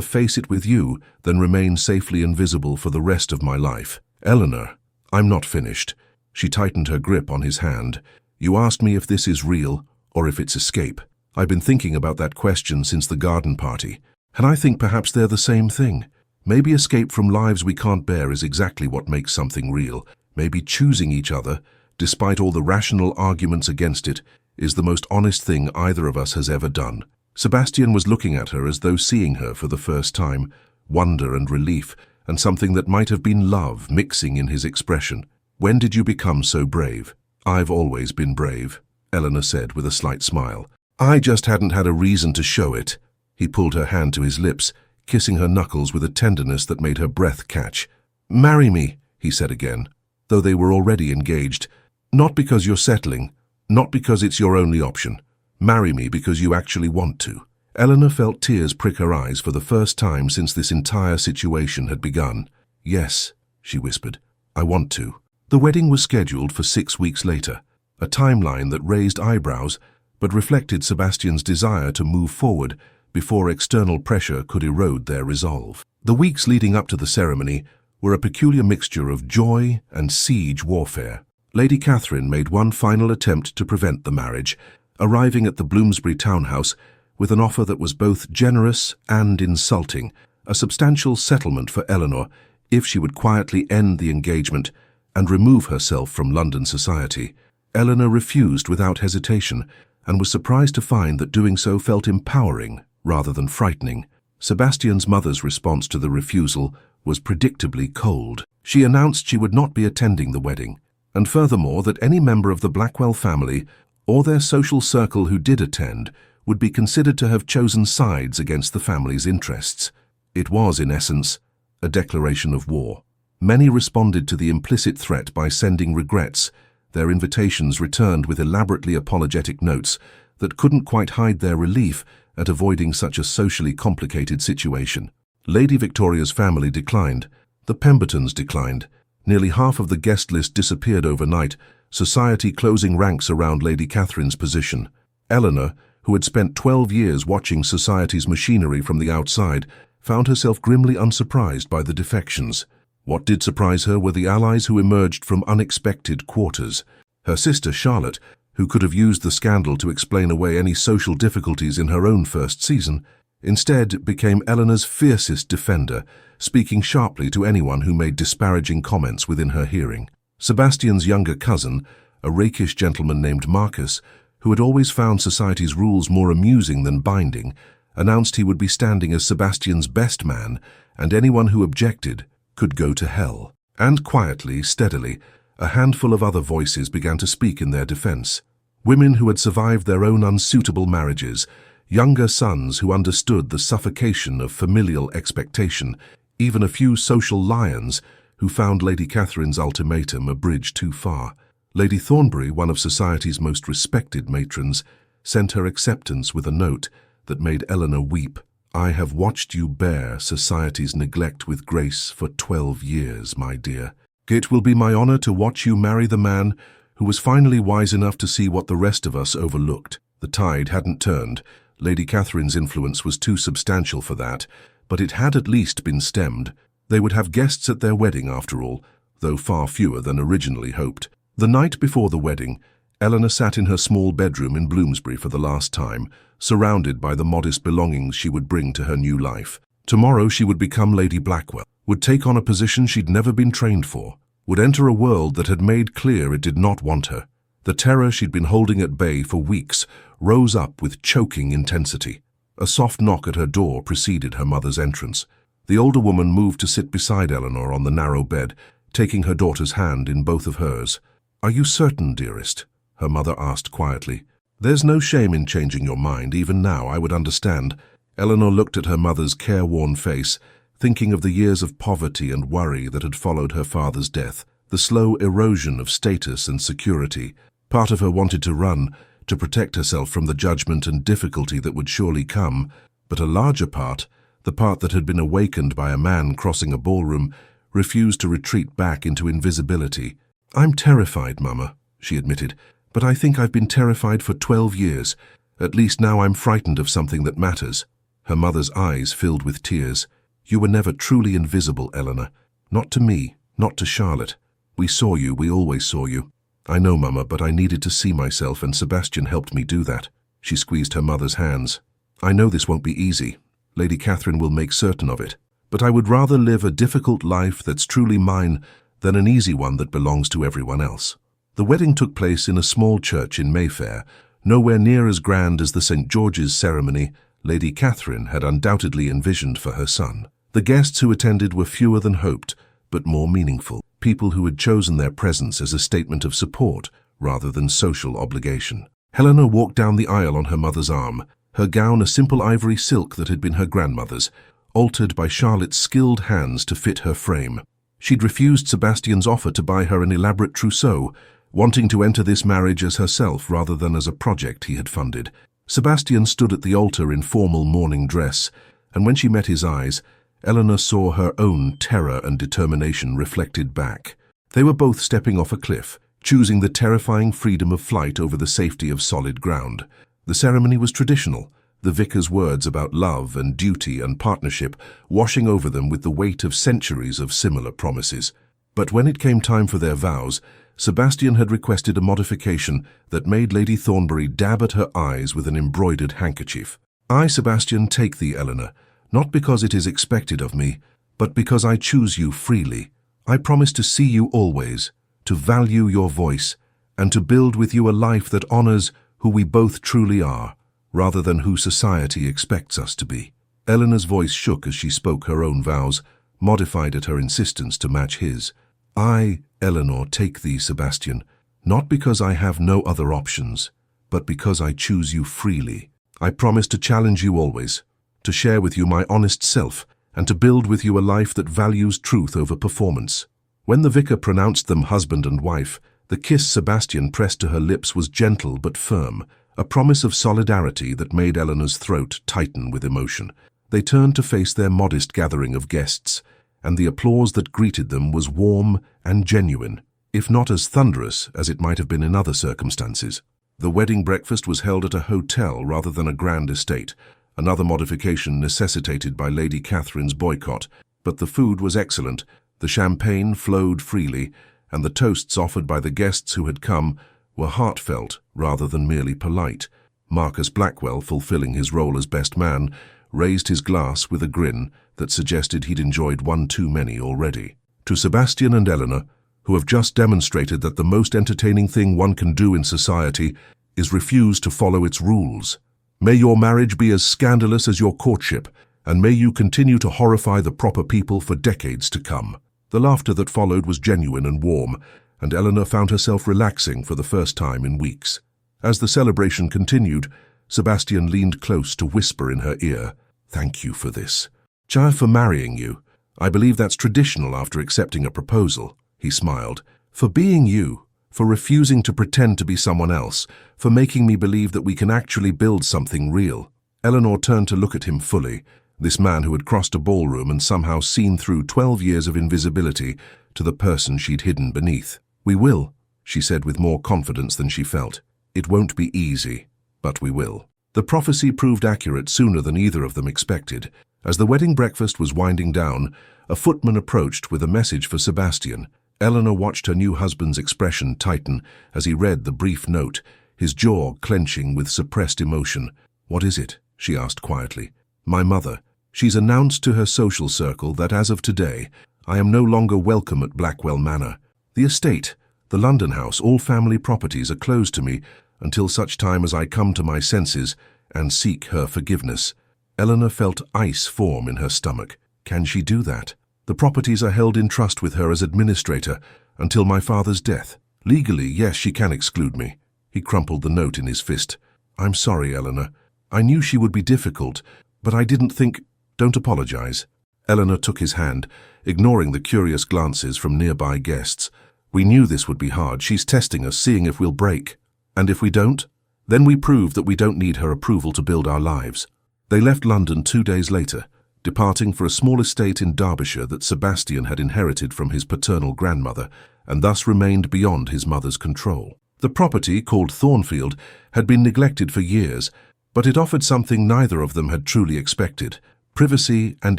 Speaker 1: face it with you than remain safely invisible for the rest of my life. Eleanor, I'm not finished. She tightened her grip on his hand. You asked me if this is real or if it's escape. I've been thinking about that question since the garden party, and I think perhaps they're the same thing. Maybe escape from lives we can't bear is exactly what makes something real. Maybe choosing each other, despite all the rational arguments against it, is the most honest thing either of us has ever done. Sebastian was looking at her as though seeing her for the first time, wonder and relief, and something that might have been love mixing in his expression. When did you become so brave? I've always been brave, Eleanor said with a slight smile. I just hadn't had a reason to show it. He pulled her hand to his lips, kissing her knuckles with a tenderness that made her breath catch. Marry me, he said again, though they were already engaged. Not because you're settling, not because it's your only option. Marry me because you actually want to. Eleanor felt tears prick her eyes for the first time since this entire situation had begun. Yes, she whispered, I want to. The wedding was scheduled for 6 weeks later, a timeline that raised eyebrows but reflected Sebastian's desire to move forward before external pressure could erode their resolve. The weeks leading up to the ceremony were a peculiar mixture of joy and siege warfare. Lady Catherine made one final attempt to prevent the marriage, arriving at the Bloomsbury townhouse with an offer that was both generous and insulting, a substantial settlement for Eleanor if she would quietly end the engagement and remove herself from London society. Eleanor refused without hesitation and was surprised to find that doing so felt empowering rather than frightening. Sebastian's mother's response to the refusal was predictably cold. She announced she would not be attending the wedding, and furthermore that any member of the Blackwell family or their social circle who did attend would be considered to have chosen sides against the family's interests. It was, in essence, a declaration of war. Many responded to the implicit threat by sending regrets, their invitations returned with elaborately apologetic notes that couldn't quite hide their relief at avoiding such a socially complicated situation. Lady Victoria's family declined. The Pembertons declined. Nearly half of the guest list disappeared overnight, society closing ranks around Lady Catherine's position. Eleanor, who had spent 12 years watching society's machinery from the outside, found herself grimly unsurprised by the defections. What did surprise her were the allies who emerged from unexpected quarters. Her sister Charlotte, who could have used the scandal to explain away any social difficulties in her own first season, instead became Eleanor's fiercest defender, speaking sharply to anyone who made disparaging comments within her hearing. Sebastian's younger cousin, a rakish gentleman named Marcus, who had always found society's rules more amusing than binding, announced he would be standing as Sebastian's best man, and anyone who objected could go to hell. And quietly, steadily, a handful of other voices began to speak in their defense. Women who had survived their own unsuitable marriages, younger sons who understood the suffocation of familial expectation, even a few social lions who found Lady Catherine's ultimatum a bridge too far. Lady Thornbury, one of society's most respected matrons, sent her acceptance with a note that made Eleanor weep. I have watched you bear society's neglect with grace for 12 years, my dear. It will be my honor to watch you marry the man who was finally wise enough to see what the rest of us overlooked. The tide hadn't turned. Lady Catherine's influence was too substantial for that, but it had at least been stemmed. They would have guests at their wedding after all, though far fewer than originally hoped. The night before the wedding, Eleanor sat in her small bedroom in Bloomsbury for the last time, surrounded by the modest belongings she would bring to her new life. Tomorrow she would become Lady Blackwell, would take on a position she'd never been trained for, would enter a world that had made clear it did not want her. The terror she'd been holding at bay for weeks rose up with choking intensity. A soft knock at her door preceded her mother's entrance. The older woman moved to sit beside Eleanor on the narrow bed, taking her daughter's hand in both of hers. "Are you certain, dearest?" her mother asked quietly. "There's no shame in changing your mind. Even now, I would understand." Eleanor looked at her mother's careworn face, thinking of the years of poverty and worry that had followed her father's death, the slow erosion of status and security. Part of her wanted to run, to protect herself from the judgment and difficulty that would surely come, but a larger part, the part that had been awakened by a man crossing a ballroom, refused to retreat back into invisibility. "I'm terrified, Mama," she admitted, "but I think I've been terrified for 12 years. At least now I'm frightened of something that matters." Her mother's eyes filled with tears. "You were never truly invisible, Eleanor. Not to me, not to Charlotte. We saw you, we always saw you." "I know, Mama, but I needed to see myself, and Sebastian helped me do that." She squeezed her mother's hands. "I know this won't be easy. Lady Catherine will make certain of it. But I would rather live a difficult life that's truly mine than an easy one that belongs to everyone else." The wedding took place in a small church in Mayfair, nowhere near as grand as the St. George's ceremony Lady Catherine had undoubtedly envisioned for her son. The guests who attended were fewer than hoped, but more meaningful. People who had chosen their presence as a statement of support rather than social obligation. Eleanor walked down the aisle on her mother's arm, her gown a simple ivory silk that had been her grandmother's, altered by Charlotte's skilled hands to fit her frame. She'd refused Sebastian's offer to buy her an elaborate trousseau, wanting to enter this marriage as herself rather than as a project he had funded. Sebastian stood at the altar in formal mourning dress, and when she met his eyes, Eleanor saw her own terror and determination reflected back. They were both stepping off a cliff, choosing the terrifying freedom of flight over the safety of solid ground. The ceremony was traditional, the vicar's words about love and duty and partnership washing over them with the weight of centuries of similar promises. But when it came time for their vows, Sebastian had requested a modification that made Lady Thornbury dab at her eyes with an embroidered handkerchief. "I, Sebastian, take thee, Eleanor, not because it is expected of me, but because I choose you freely. I promise to see you always, to value your voice, and to build with you a life that honors who we both truly are, rather than who society expects us to be." Eleanor's voice shook as she spoke her own vows, modified at her insistence to match his. "I, Eleanor, take thee, Sebastian, not because I have no other options, but because I choose you freely. I promise to challenge you always, to share with you my honest self, and to build with you a life that values truth over performance." When the vicar pronounced them husband and wife, the kiss Sebastian pressed to her lips was gentle but firm, a promise of solidarity that made Eleanor's throat tighten with emotion. They turned to face their modest gathering of guests, and the applause that greeted them was warm and genuine, if not as thunderous as it might have been in other circumstances. The wedding breakfast was held at a hotel rather than a grand estate, another modification necessitated by Lady Catherine's boycott, but the food was excellent, the champagne flowed freely, and the toasts offered by the guests who had come were heartfelt rather than merely polite. Marcus Blackwell, fulfilling his role as best man, raised his glass with a grin that suggested he'd enjoyed one too many already. "To Sebastian and Eleanor, who have just demonstrated that the most entertaining thing one can do in society is refuse to follow its rules. May your marriage be as scandalous as your courtship, and may you continue to horrify the proper people for decades to come." The laughter that followed was genuine and warm, and Eleanor found herself relaxing for the first time in weeks. As the celebration continued, Sebastian leaned close to whisper in her ear, "Thank you for this. Chia, for marrying you. I believe that's traditional after accepting a proposal." He smiled. "For being you, for refusing to pretend to be someone else, for making me believe that we can actually build something real." Eleanor turned to look at him fully, this man who had crossed a ballroom and somehow seen through 12 years of invisibility to the person she'd hidden beneath. "We will," she said with more confidence than she felt. "It won't be easy, but we will." The prophecy proved accurate sooner than either of them expected. As the wedding breakfast was winding down, a footman approached with a message for Sebastian. Eleanor watched her new husband's expression tighten as he read the brief note, his jaw clenching with suppressed emotion. "What is it?" she asked quietly. "My mother. She's announced to her social circle that as of today, I am no longer welcome at Blackwell Manor. The estate, The London house, all family properties, are closed to me until such time as I come to my senses and seek her forgiveness. Eleanor felt ice form in her stomach. Can she do that? The properties are held in trust with her as administrator until my father's death. Legally, yes, she can exclude me. He crumpled the note in his fist. I'm sorry, Eleanor. I knew she would be difficult, but I didn't think... Don't apologize. Eleanor took his hand, ignoring the curious glances from nearby guests. We knew this would be hard. She's testing us, seeing if we'll break. And if we don't, then we prove that we don't need her approval to build our lives. They left London 2 days later, departing for a small estate in Derbyshire that Sebastian had inherited from his paternal grandmother, and thus remained beyond his mother's control. The property, called Thornfield, had been neglected for years, but it offered something neither of them had truly expected: privacy and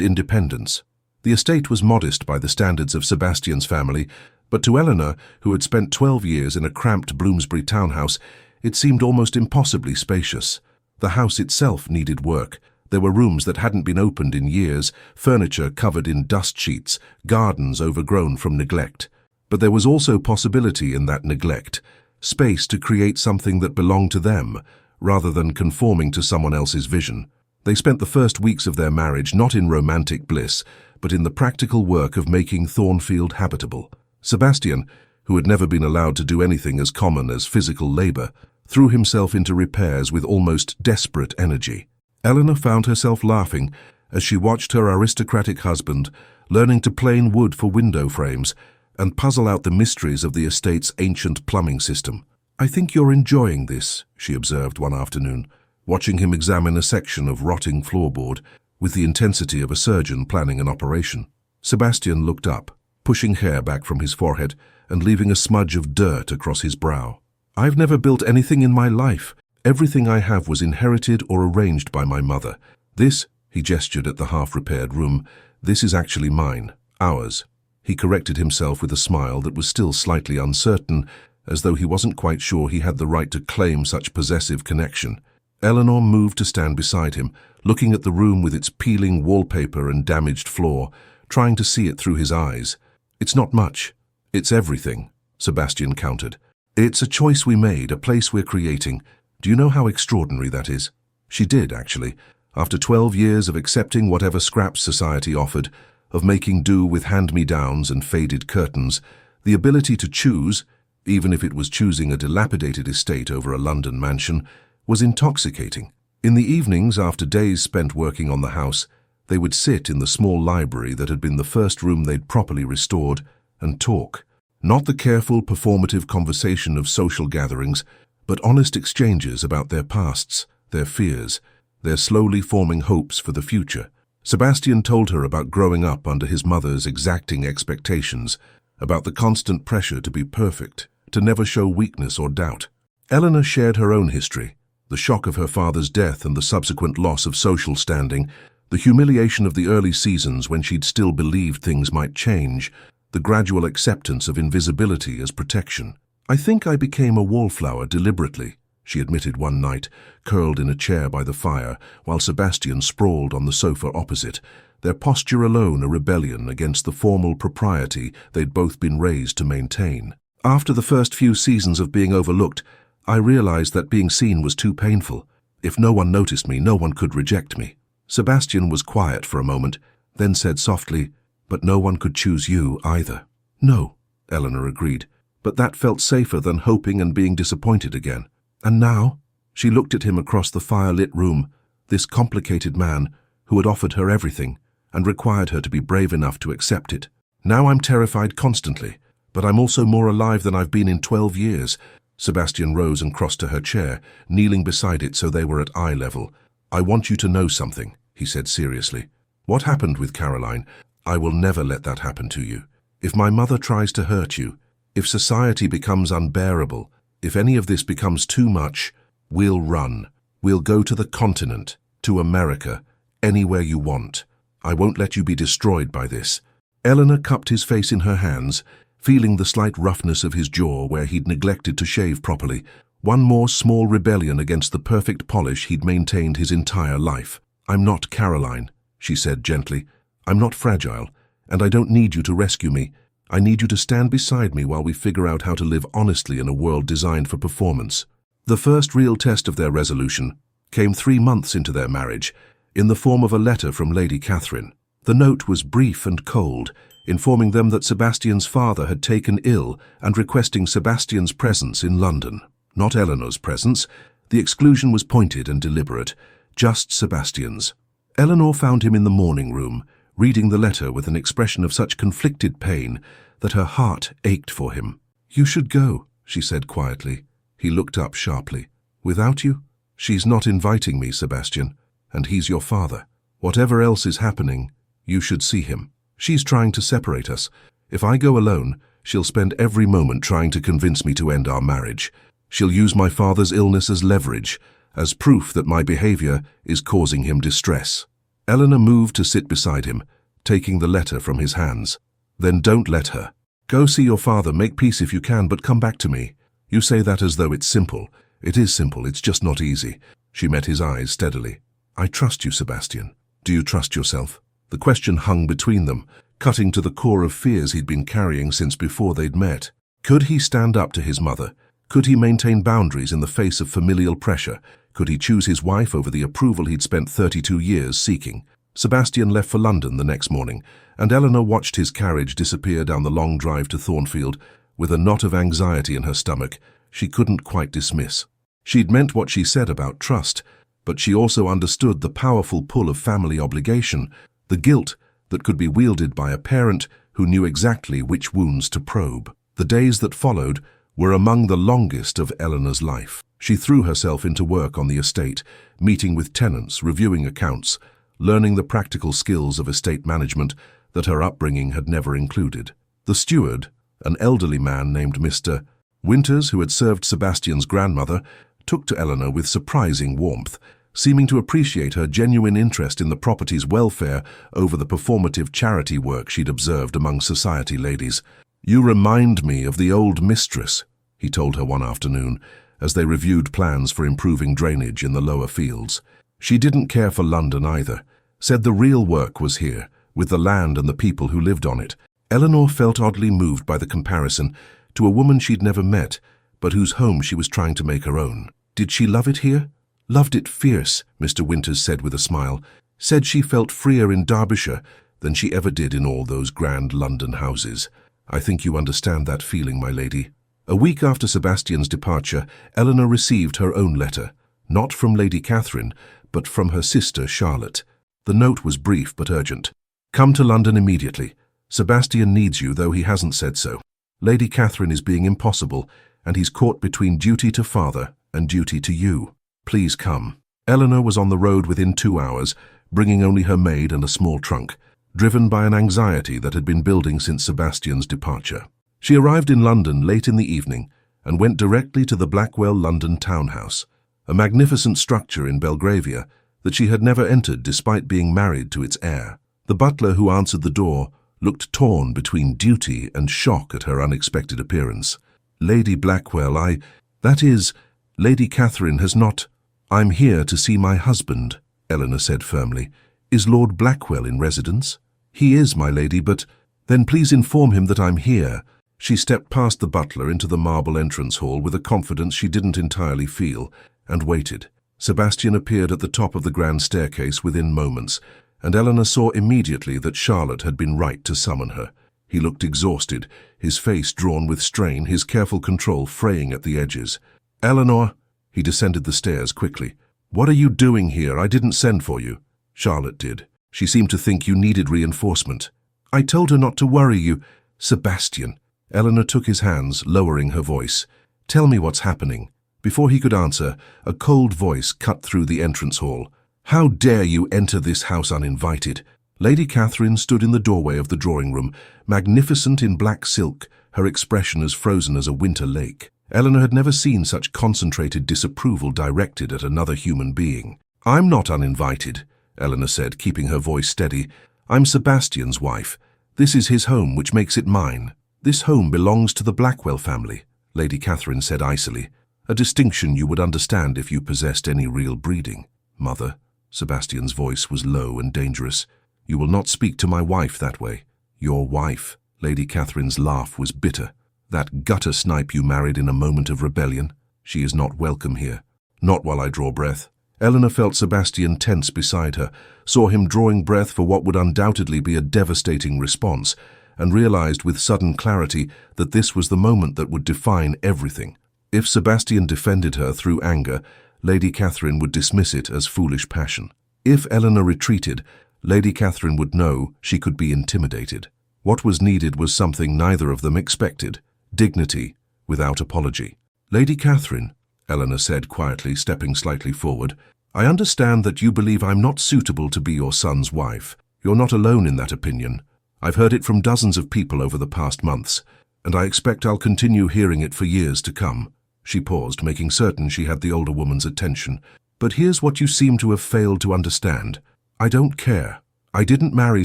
Speaker 1: independence. The estate was modest by the standards of Sebastian's family, but to Eleanor, who had spent 12 years in a cramped Bloomsbury townhouse, it seemed almost impossibly spacious. The house itself needed work. There were rooms that hadn't been opened in years, furniture covered in dust sheets, gardens overgrown from neglect. But there was also possibility in that neglect, space to create something that belonged to them, rather than conforming to someone else's vision. They spent the first weeks of their marriage not in romantic bliss, but in the practical work of making Thornfield habitable. Sebastian, who had never been allowed to do anything as common as physical labor, threw himself into repairs with almost desperate energy. Eleanor found herself laughing as she watched her aristocratic husband learning to plane wood for window frames and puzzle out the mysteries of the estate's ancient plumbing system. I think you're enjoying this, she observed one afternoon, watching him examine a section of rotting floorboard with the intensity of a surgeon planning an operation. Sebastian looked up, pushing hair back from his forehead and leaving a smudge of dirt across his brow. I've never built anything in my life. Everything I have was inherited or arranged by my mother. This, he gestured at the half-repaired room, this is actually mine, ours. He corrected himself with a smile that was still slightly uncertain, as though he wasn't quite sure he had the right to claim such possessive connection. Eleanor moved to stand beside him, looking at the room with its peeling wallpaper and damaged floor, trying to see it through his eyes. It's not much. It's everything, Sebastian countered. It's a choice we made, a place we're creating. Do you know how extraordinary that is? She did, actually. After 12 years of accepting whatever scraps society offered, of making do with hand-me-downs and faded curtains, the ability to choose, even if it was choosing a dilapidated estate over a London mansion, was intoxicating. In the evenings, after days spent working on the house, they would sit in the small library that had been the first room they'd properly restored and talk. Not the careful, performative conversation of social gatherings, but honest exchanges about their pasts, their fears, their slowly forming hopes for the future. Sebastian told her about growing up under his mother's exacting expectations, about the constant pressure to be perfect, to never show weakness or doubt. Eleanor shared her own history, the shock of her father's death and the subsequent loss of social standing, the humiliation of the early seasons when she'd still believed things might change, the gradual acceptance of invisibility as protection. I think I became a wallflower deliberately, she admitted one night, curled in a chair by the fire, while Sebastian sprawled on the sofa opposite, their posture alone a rebellion against the formal propriety they'd both been raised to maintain. After the first few seasons of being overlooked, I realized that being seen was too painful. If no one noticed me, no one could reject me. Sebastian was quiet for a moment, then said softly, "But no one could choose you either." "No," Eleanor agreed, but that felt safer than hoping and being disappointed again. And now, she looked at him across the fire-lit room, this complicated man who had offered her everything and required her to be brave enough to accept it. "Now I'm terrified constantly, but I'm also more alive than I've been in 12 years. Sebastian rose and crossed to her chair, kneeling beside it so they were at eye level. "I want you to know something," he said seriously. "What happened with Caroline? I will never let that happen to you. If my mother tries to hurt you, if society becomes unbearable, if any of this becomes too much, we'll run. We'll go to the continent, to America, anywhere you want. I won't let you be destroyed by this." Eleanor cupped his face in her hands, feeling the slight roughness of his jaw where he'd neglected to shave properly, one more small rebellion against the perfect polish he'd maintained his entire life. "I'm not Caroline," she said gently. "I'm not fragile, and I don't need you to rescue me. I need you to stand beside me while we figure out how to live honestly in a world designed for performance." The first real test of their resolution came 3 months into their marriage, in the form of a letter from Lady Catherine. The note was brief and cold, informing them that Sebastian's father had taken ill and requesting Sebastian's presence in London. Not Eleanor's presence. The exclusion was pointed and deliberate, just Sebastian's. Eleanor found him in the morning room, reading the letter with an expression of such conflicted pain that her heart ached for him. "You should go," she said quietly. He looked up sharply. "Without you? She's not inviting me, Sebastian, and he's your father. Whatever else is happening, you should see him. She's trying to separate us. If I go alone, she'll spend every moment trying to convince me to end our marriage. She'll use my father's illness as leverage, as proof that my behavior is causing him distress." Eleanor moved to sit beside him, taking the letter from his hands. "Then don't let her. Go see your father, make peace if you can, but come back to me. You say that as though it's simple. It is simple, it's just not easy." She met his eyes steadily. "I trust you, Sebastian. Do you trust yourself?" The question hung between them, cutting to the core of fears he'd been carrying since before they'd met. Could he stand up to his mother? Could he maintain boundaries in the face of familial pressure? Could he choose his wife over the approval he'd spent 32 years seeking? Sebastian left for London the next morning, and Eleanor watched his carriage disappear down the long drive to Thornfield with a knot of anxiety in her stomach she couldn't quite dismiss. She'd meant what she said about trust, but she also understood the powerful pull of family obligation, the guilt that could be wielded by a parent who knew exactly which wounds to probe. The days that followed were among the longest of Eleanor's life. She threw herself into work on the estate, meeting with tenants, reviewing accounts, learning the practical skills of estate management that her upbringing had never included. The steward, an elderly man named Mr. Winters, who had served Sebastian's grandmother, took to Eleanor with surprising warmth, seeming to appreciate her genuine interest in the property's welfare over the performative charity work she'd observed among society ladies. "You remind me of the old mistress," he told her one afternoon, as they reviewed plans for improving drainage in the lower fields. She didn't care for London either, said the real work was here, with the land and the people who lived on it. Eleanor felt oddly moved by the comparison to a woman she'd never met, but whose home she was trying to make her own. Did she love it here? "Loved it fierce," Mr. Winters said with a smile. Said she felt freer in Derbyshire than she ever did in all those grand London houses. "I think you understand that feeling, my lady." A week after Sebastian's departure, Eleanor received her own letter, not from Lady Catherine, but from her sister Charlotte. The note was brief but urgent. "Come to London immediately. Sebastian needs you, though he hasn't said so. Lady Catherine is being impossible, and he's caught between duty to father and duty to you. Please come." Eleanor was on the road within 2 hours, bringing only her maid and a small trunk, driven by an anxiety that had been building since Sebastian's departure. She arrived in London late in the evening and went directly to the Blackwell London townhouse, a magnificent structure in Belgravia that she had never entered despite being married to its heir. The butler who answered the door looked torn between duty and shock at her unexpected appearance. "Lady Blackwell, that is, Lady Catherine has not—" "I'm here to see my husband," Eleanor said firmly. "Is Lord Blackwell in residence?" "He is, my lady, but—" "Then please inform him that I'm here." She stepped past the butler into the marble entrance hall with a confidence she didn't entirely feel, and waited. Sebastian appeared at the top of the grand staircase within moments, and Eleanor saw immediately that Charlotte had been right to summon her. He looked exhausted, his face drawn with strain, his careful control fraying at the edges. "Eleanor," he descended the stairs quickly. "What are you doing here? I didn't send for you." "Charlotte did. She seemed to think you needed reinforcement." "I told her not to worry you." "Sebastian." Eleanor took his hands, lowering her voice. "Tell me what's happening." Before he could answer, a cold voice cut through the entrance hall. "How dare you enter this house uninvited?" Lady Catherine stood in the doorway of the drawing room, magnificent in black silk, her expression as frozen as a winter lake. Eleanor had never seen such concentrated disapproval directed at another human being. "I'm not uninvited," Eleanor said, keeping her voice steady. "I'm Sebastian's wife. This is his home, which makes it mine." "This home belongs to the Blackwell family," Lady Catherine said icily. "A distinction you would understand if you possessed any real breeding." "Mother," Sebastian's voice was low and dangerous, "you will not speak to my wife that way." "Your wife," Lady Catherine's laugh was bitter. That gutter snipe you married in a moment of rebellion. She is not welcome here. Not while I draw breath. Eleanor felt Sebastian tense beside her, saw him drawing breath for what would undoubtedly be a devastating response, and realized with sudden clarity that this was the moment that would define everything. If Sebastian defended her through anger, Lady Catherine would dismiss it as foolish passion. If Eleanor retreated, Lady Catherine would know she could be intimidated. What was needed was something neither of them expected: dignity without apology. Lady Catherine, Eleanor said quietly, stepping slightly forward, I understand that you believe I'm not suitable to be your son's wife. You're not alone in that opinion. I've heard it from dozens of people over the past months, and I expect I'll continue hearing it for years to come. She paused, making certain she had the older woman's attention. But here's what you seem to have failed to understand. I don't care. I didn't marry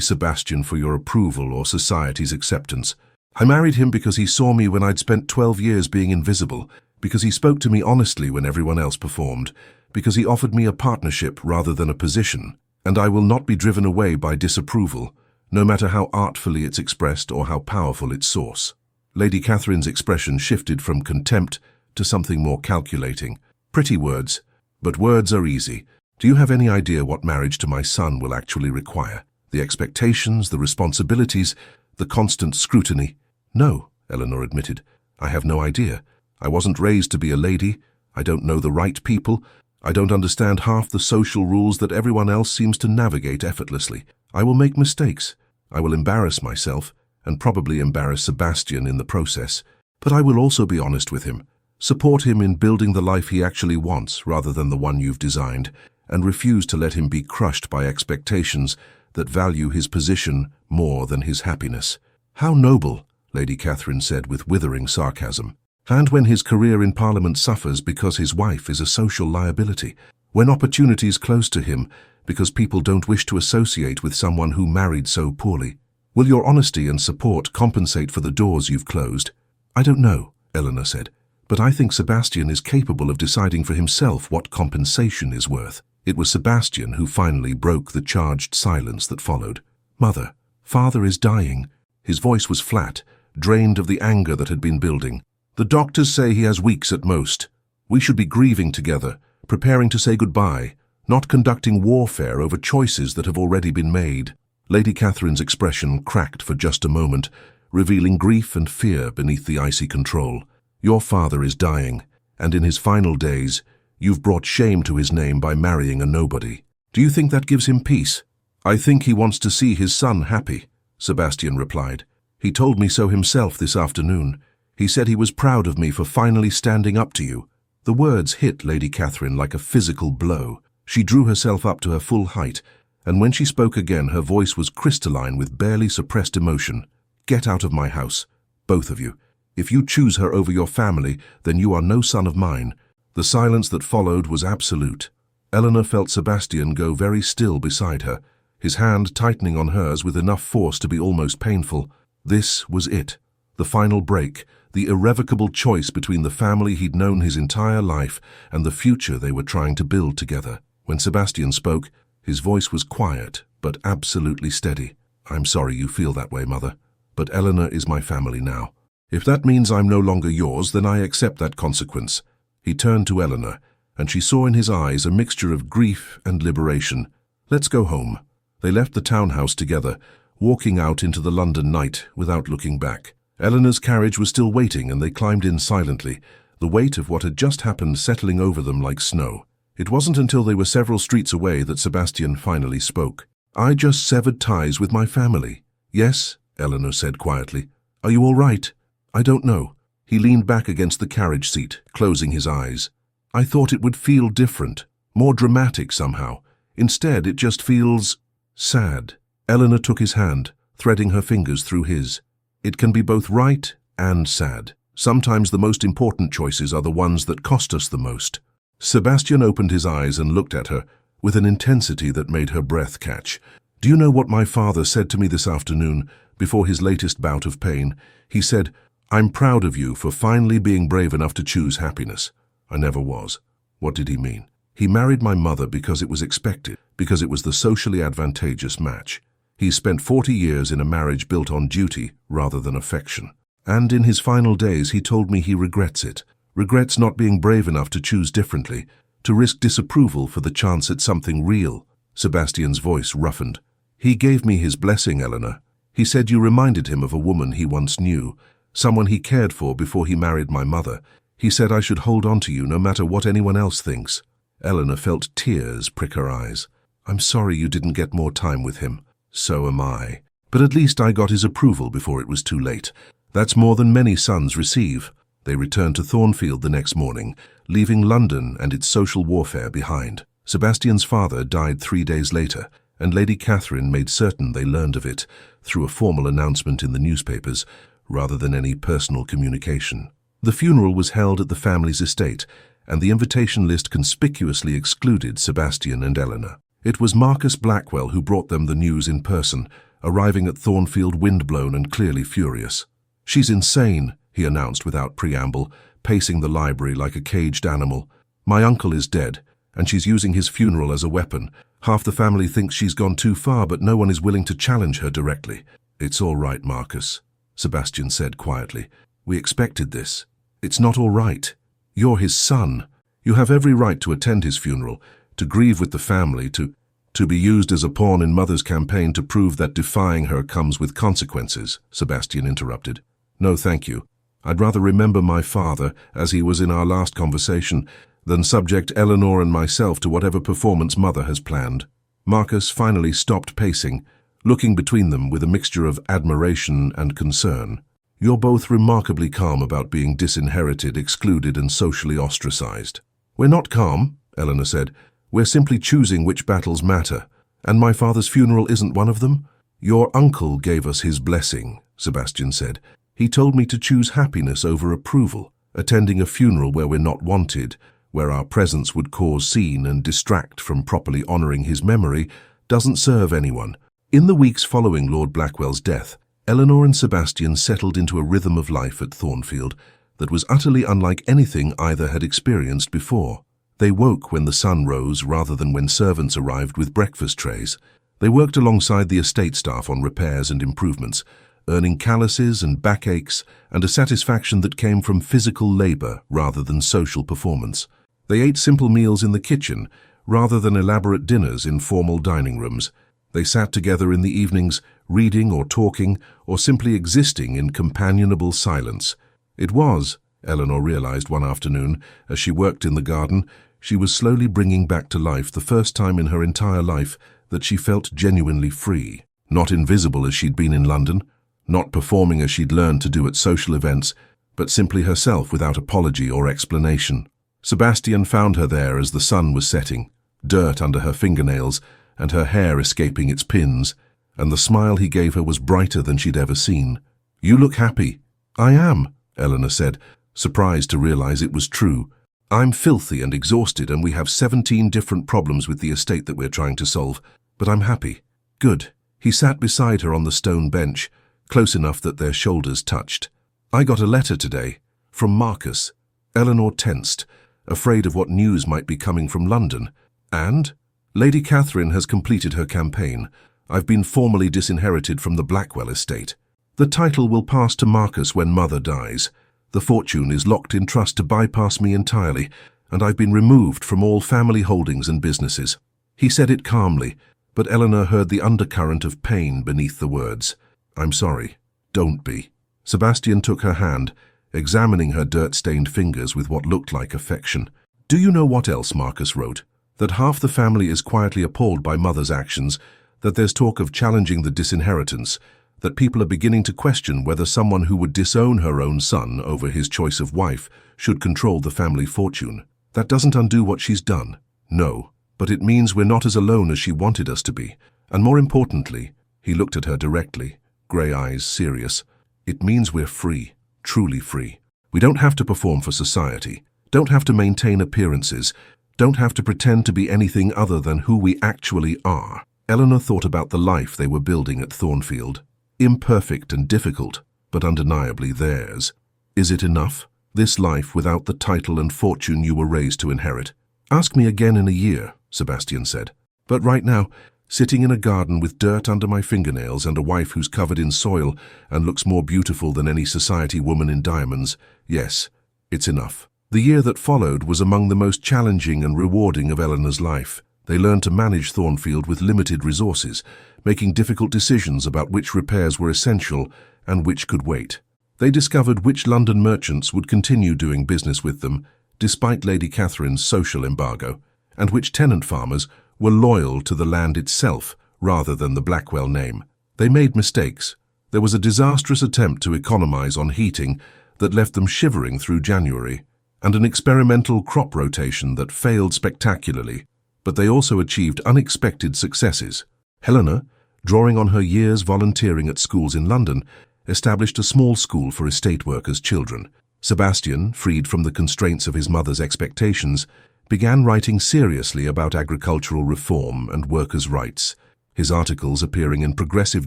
Speaker 1: Sebastian for your approval or society's acceptance. I married him because he saw me when I'd spent 12 years being invisible, because he spoke to me honestly when everyone else performed, because he offered me a partnership rather than a position, and I will not be driven away by disapproval, no matter how artfully it's expressed or how powerful its source. Lady Catherine's expression shifted from contempt to something more calculating. Pretty words, but words are easy. Do you have any idea what marriage to my son will actually require? The expectations, the responsibilities, the constant scrutiny? No, Eleanor admitted. I have no idea. I wasn't raised to be a lady. I don't know the right people. I don't understand half the social rules that everyone else seems to navigate effortlessly. I will make mistakes. I will embarrass myself, and probably embarrass Sebastian in the process. But I will also be honest with him, support him in building the life he actually wants rather than the one you've designed, and refuse to let him be crushed by expectations that value his position more than his happiness. How noble, Lady Catherine said with withering sarcasm. And when his career in Parliament suffers because his wife is a social liability, when opportunities close to him because people don't wish to associate with someone who married so poorly, will your honesty and support compensate for the doors you've closed? I don't know, Eleanor said, but I think Sebastian is capable of deciding for himself what compensation is worth. It was Sebastian who finally broke the charged silence that followed. Mother, father is dying. His voice was flat, drained of the anger that had been building. The doctors say he has weeks at most. We should be grieving together, preparing to say goodbye, not conducting warfare over choices that have already been made. Lady Catherine's expression cracked for just a moment, revealing grief and fear beneath the icy control. Your father is dying, and in his final days, you've brought shame to his name by marrying a nobody. Do you think that gives him peace? I think he wants to see his son happy, Sebastian replied. He told me so himself this afternoon. He said he was proud of me for finally standing up to you. The words hit Lady Catherine like a physical blow. She drew herself up to her full height, and when she spoke again, her voice was crystalline with barely suppressed emotion. Get out of my house, both of you. If you choose her over your family, then you are no son of mine. The silence that followed was absolute. Eleanor felt Sebastian go very still beside her, his hand tightening on hers with enough force to be almost painful. This was it. The final break, the irrevocable choice between the family he'd known his entire life and the future they were trying to build together. When Sebastian spoke, his voice was quiet, but absolutely steady. I'm sorry you feel that way, Mother, but Eleanor is my family now. If that means I'm no longer yours, then I accept that consequence. He turned to Eleanor, and she saw in his eyes a mixture of grief and liberation. Let's go home. They left the townhouse together, walking out into the London night without looking back. Eleanor's carriage was still waiting, and they climbed in silently, the weight of what had just happened settling over them like snow. It wasn't until they were several streets away that Sebastian finally spoke. I just severed ties with my family. Yes, Eleanor said quietly. Are you all right? I don't know. He leaned back against the carriage seat, closing his eyes. I thought it would feel different, more dramatic somehow. Instead, it just feels sad. Eleanor took his hand, threading her fingers through his. It can be both right and sad. Sometimes the most important choices are the ones that cost us the most. Sebastian opened his eyes and looked at her with an intensity that made her breath catch. Do you know what my father said to me this afternoon before his latest bout of pain? He said, I'm proud of you for finally being brave enough to choose happiness. I never was. What did he mean? He married my mother because it was expected, because it was the socially advantageous match. He spent 40 years in a marriage built on duty rather than affection. And in his final days he told me he regrets it. Regrets not being brave enough to choose differently, to risk disapproval for the chance at something real. Sebastian's voice roughened. He gave me his blessing, Eleanor. He said you reminded him of a woman he once knew, someone he cared for before he married my mother. He said I should hold on to you no matter what anyone else thinks. Eleanor felt tears prick her eyes. I'm sorry you didn't get more time with him. So am I. But at least I got his approval before it was too late. That's more than many sons receive. They returned to Thornfield the next morning, leaving London and its social warfare behind. Sebastian's father died 3 days later, and Lady Catherine made certain they learned of it through a formal announcement in the newspapers, rather than any personal communication. The funeral was held at the family's estate, and the invitation list conspicuously excluded Sebastian and Eleanor. It was Marcus Blackwell who brought them the news in person, arriving at Thornfield windblown and clearly furious. She's insane, he announced without preamble, pacing the library like a caged animal. My uncle is dead, and she's using his funeral as a weapon. Half the family thinks she's gone too far, but no one is willing to challenge her directly. It's all right, Marcus, Sebastian said quietly. We expected this. It's not all right. You're his son. You have every right to attend his funeral, to grieve with the family, to be used as a pawn in Mother's campaign to prove that defying her comes with consequences, Sebastian interrupted. No, thank you. I'd rather remember my father, as he was in our last conversation, than subject Eleanor and myself to whatever performance Mother has planned. Marcus finally stopped pacing, looking between them with a mixture of admiration and concern. You're both remarkably calm about being disinherited, excluded, and socially ostracized. We're not calm, Eleanor said. We're simply choosing which battles matter, and my father's funeral isn't one of them. Your uncle gave us his blessing, Sebastian said. He told me to choose happiness over approval, attending a funeral where we're not wanted, where our presence would cause scene and distract from properly honoring his memory, doesn't serve anyone. In the weeks following Lord Blackwell's death, Eleanor and Sebastian settled into a rhythm of life at Thornfield that was utterly unlike anything either had experienced before. They woke when the sun rose rather than when servants arrived with breakfast trays. They worked alongside the estate staff on repairs and improvements, earning calluses and backaches and a satisfaction that came from physical labor rather than social performance. They ate simple meals in the kitchen rather than elaborate dinners in formal dining rooms. They sat together in the evenings, reading or talking or simply existing in companionable silence. It was, Eleanor realized one afternoon, as she worked in the garden, she was slowly bringing back to life the first time in her entire life that she felt genuinely free. Not invisible as she'd been in London, not performing as she'd learned to do at social events, but simply herself without apology or explanation. Sebastian found her there as the sun was setting, dirt under her fingernails and her hair escaping its pins, and the smile he gave her was brighter than she'd ever seen. You look happy. I am, Eleanor said, surprised to realize it was true. I'm filthy and exhausted, and we have 17 different problems with the estate that we're trying to solve, but I'm happy. Good. He sat beside her on the stone bench, close enough that their shoulders touched. I got a letter today, from Marcus. Eleanor tensed, afraid of what news might be coming from London. And? Lady Catherine has completed her campaign. I've been formally disinherited from the Blackwell estate. The title will pass to Marcus when Mother dies. The fortune is locked in trust to bypass me entirely, and I've been removed from all family holdings and businesses. He said it calmly, but Eleanor heard the undercurrent of pain beneath the words. I'm sorry. Don't be. Sebastian took her hand, examining her dirt-stained fingers with what looked like affection. Do you know what else Marcus wrote? That half the family is quietly appalled by Mother's actions, that there's talk of challenging the disinheritance, that people are beginning to question whether someone who would disown her own son over his choice of wife should control the family fortune. That doesn't undo what she's done. No, but it means we're not as alone as she wanted us to be. And more importantly, he looked at her directly, grey eyes serious, it means we're free, truly free. We don't have to perform for society, don't have to maintain appearances, don't have to pretend to be anything other than who we actually are. Eleanor thought about the life they were building at Thornfield. Imperfect and difficult, but undeniably theirs. Is it enough? This life without the title and fortune you were raised to inherit? Ask me again in a year, Sebastian said. But right now, Sitting in a garden with dirt under my fingernails and a wife who's covered in soil and looks more beautiful than any society woman in diamonds, yes, it's enough. The year that followed was among the most challenging and rewarding of Eleanor's life. They learned to manage Thornfield with limited resources, making difficult decisions about which repairs were essential and which could wait. They discovered which London merchants would continue doing business with them, despite Lady Catherine's social embargo, and which tenant farmers were loyal to the land itself rather than the Blackwell name. They made mistakes. There was a disastrous attempt to economize on heating that left them shivering through January, and an experimental crop rotation that failed spectacularly, but they also achieved unexpected successes. Eleanor, drawing on her years volunteering at schools in London, established a small school for estate workers' children. Sebastian, freed from the constraints of his mother's expectations, began writing seriously about agricultural reform and workers' rights, his articles appearing in progressive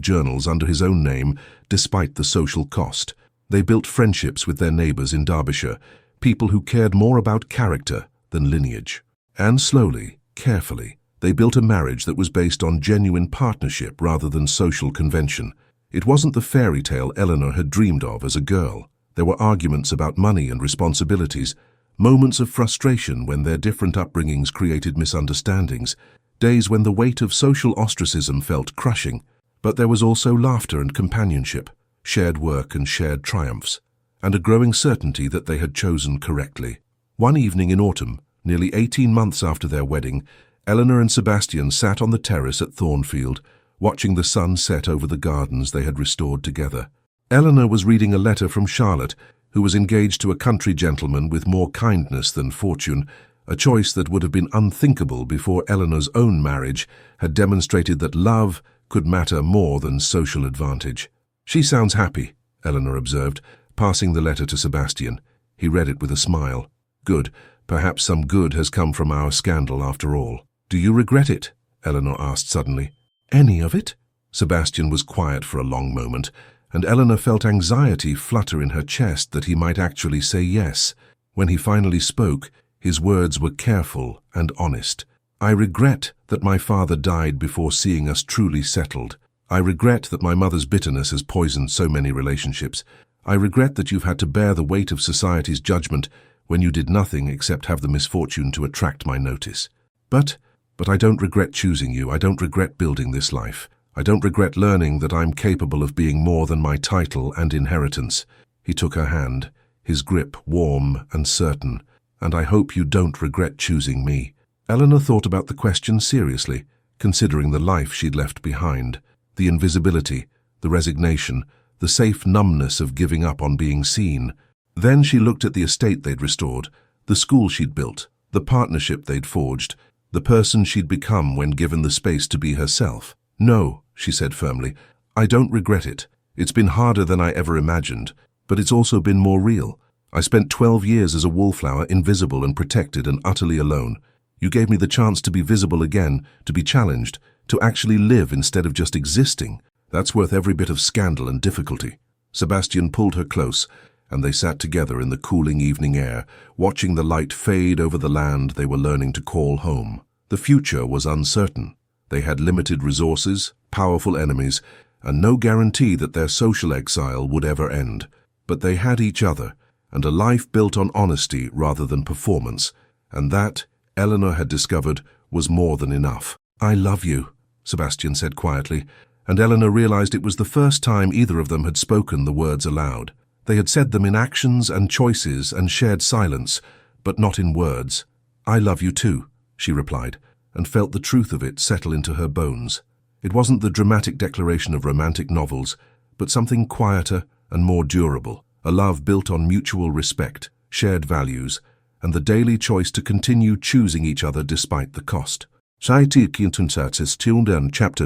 Speaker 1: journals under his own name despite the social cost. They built friendships with their neighbours in Derbyshire, people who cared more about character than lineage. And slowly, carefully, they built a marriage that was based on genuine partnership rather than social convention. It wasn't the fairy tale Eleanor had dreamed of as a girl. There were arguments about money and responsibilities, moments of frustration when their different upbringings created misunderstandings, days when the weight of social ostracism felt crushing. But there was also laughter and companionship, shared work and shared triumphs, and a growing certainty that they had chosen correctly. One evening in autumn, nearly 18 months after their wedding, Eleanor and Sebastian sat on the terrace at Thornfield, watching the sun set over the gardens they had restored together. Eleanor was reading a letter from Charlotte, who was engaged to a country gentleman with more kindness than fortune, a choice that would have been unthinkable before Eleanor's own marriage had demonstrated that love could matter more than social advantage. "She sounds happy," Eleanor observed, passing the letter to Sebastian. He read it with a smile. "Good. Perhaps some good has come from our scandal after all." "Do you regret it?" Eleanor asked suddenly. "Any of it?" Sebastian was quiet for a long moment, and Eleanor felt anxiety flutter in her chest that he might actually say yes. When he finally spoke, his words were careful and honest. "I regret that my father died before seeing us truly settled. I regret that my mother's bitterness has poisoned so many relationships. I regret that you've had to bear the weight of society's judgment when you did nothing except have the misfortune to attract my notice. But I don't regret choosing you. I don't regret building this life. I don't regret learning that I'm capable of being more than my title and inheritance." He took her hand, his grip warm and certain. "And I hope you don't regret choosing me." Eleanor thought about the question seriously, considering the life she'd left behind, the invisibility, the resignation, the safe numbness of giving up on being seen. Then she looked at the estate they'd restored, the school she'd built, the partnership they'd forged, the person she'd become when given the space to be herself. "No," she said firmly, "I don't regret it. It's been harder than I ever imagined, but it's also been more real. I spent 12 years as a wallflower, invisible and protected and utterly alone. You gave me the chance to be visible again, to be challenged, to actually live instead of just existing. That's worth every bit of scandal and difficulty." Sebastian pulled her close, and they sat together in the cooling evening air, watching the light fade over the land they were learning to call home. The future was uncertain. They had limited resources, powerful enemies, and no guarantee that their social exile would ever end. But they had each other, and a life built on honesty rather than performance, and that, Eleanor had discovered, was more than enough. "I love you," Sebastian said quietly, and Eleanor realized it was the first time either of them had spoken the words aloud. They had said them in actions and choices and shared silence, but not in words. "I love you too," she replied, and felt the truth of it settle into her bones. It wasn't the dramatic declaration of romantic novels, but something quieter and more durable, a love built on mutual respect, shared values, and the daily choice to continue choosing each other despite the cost. Chapter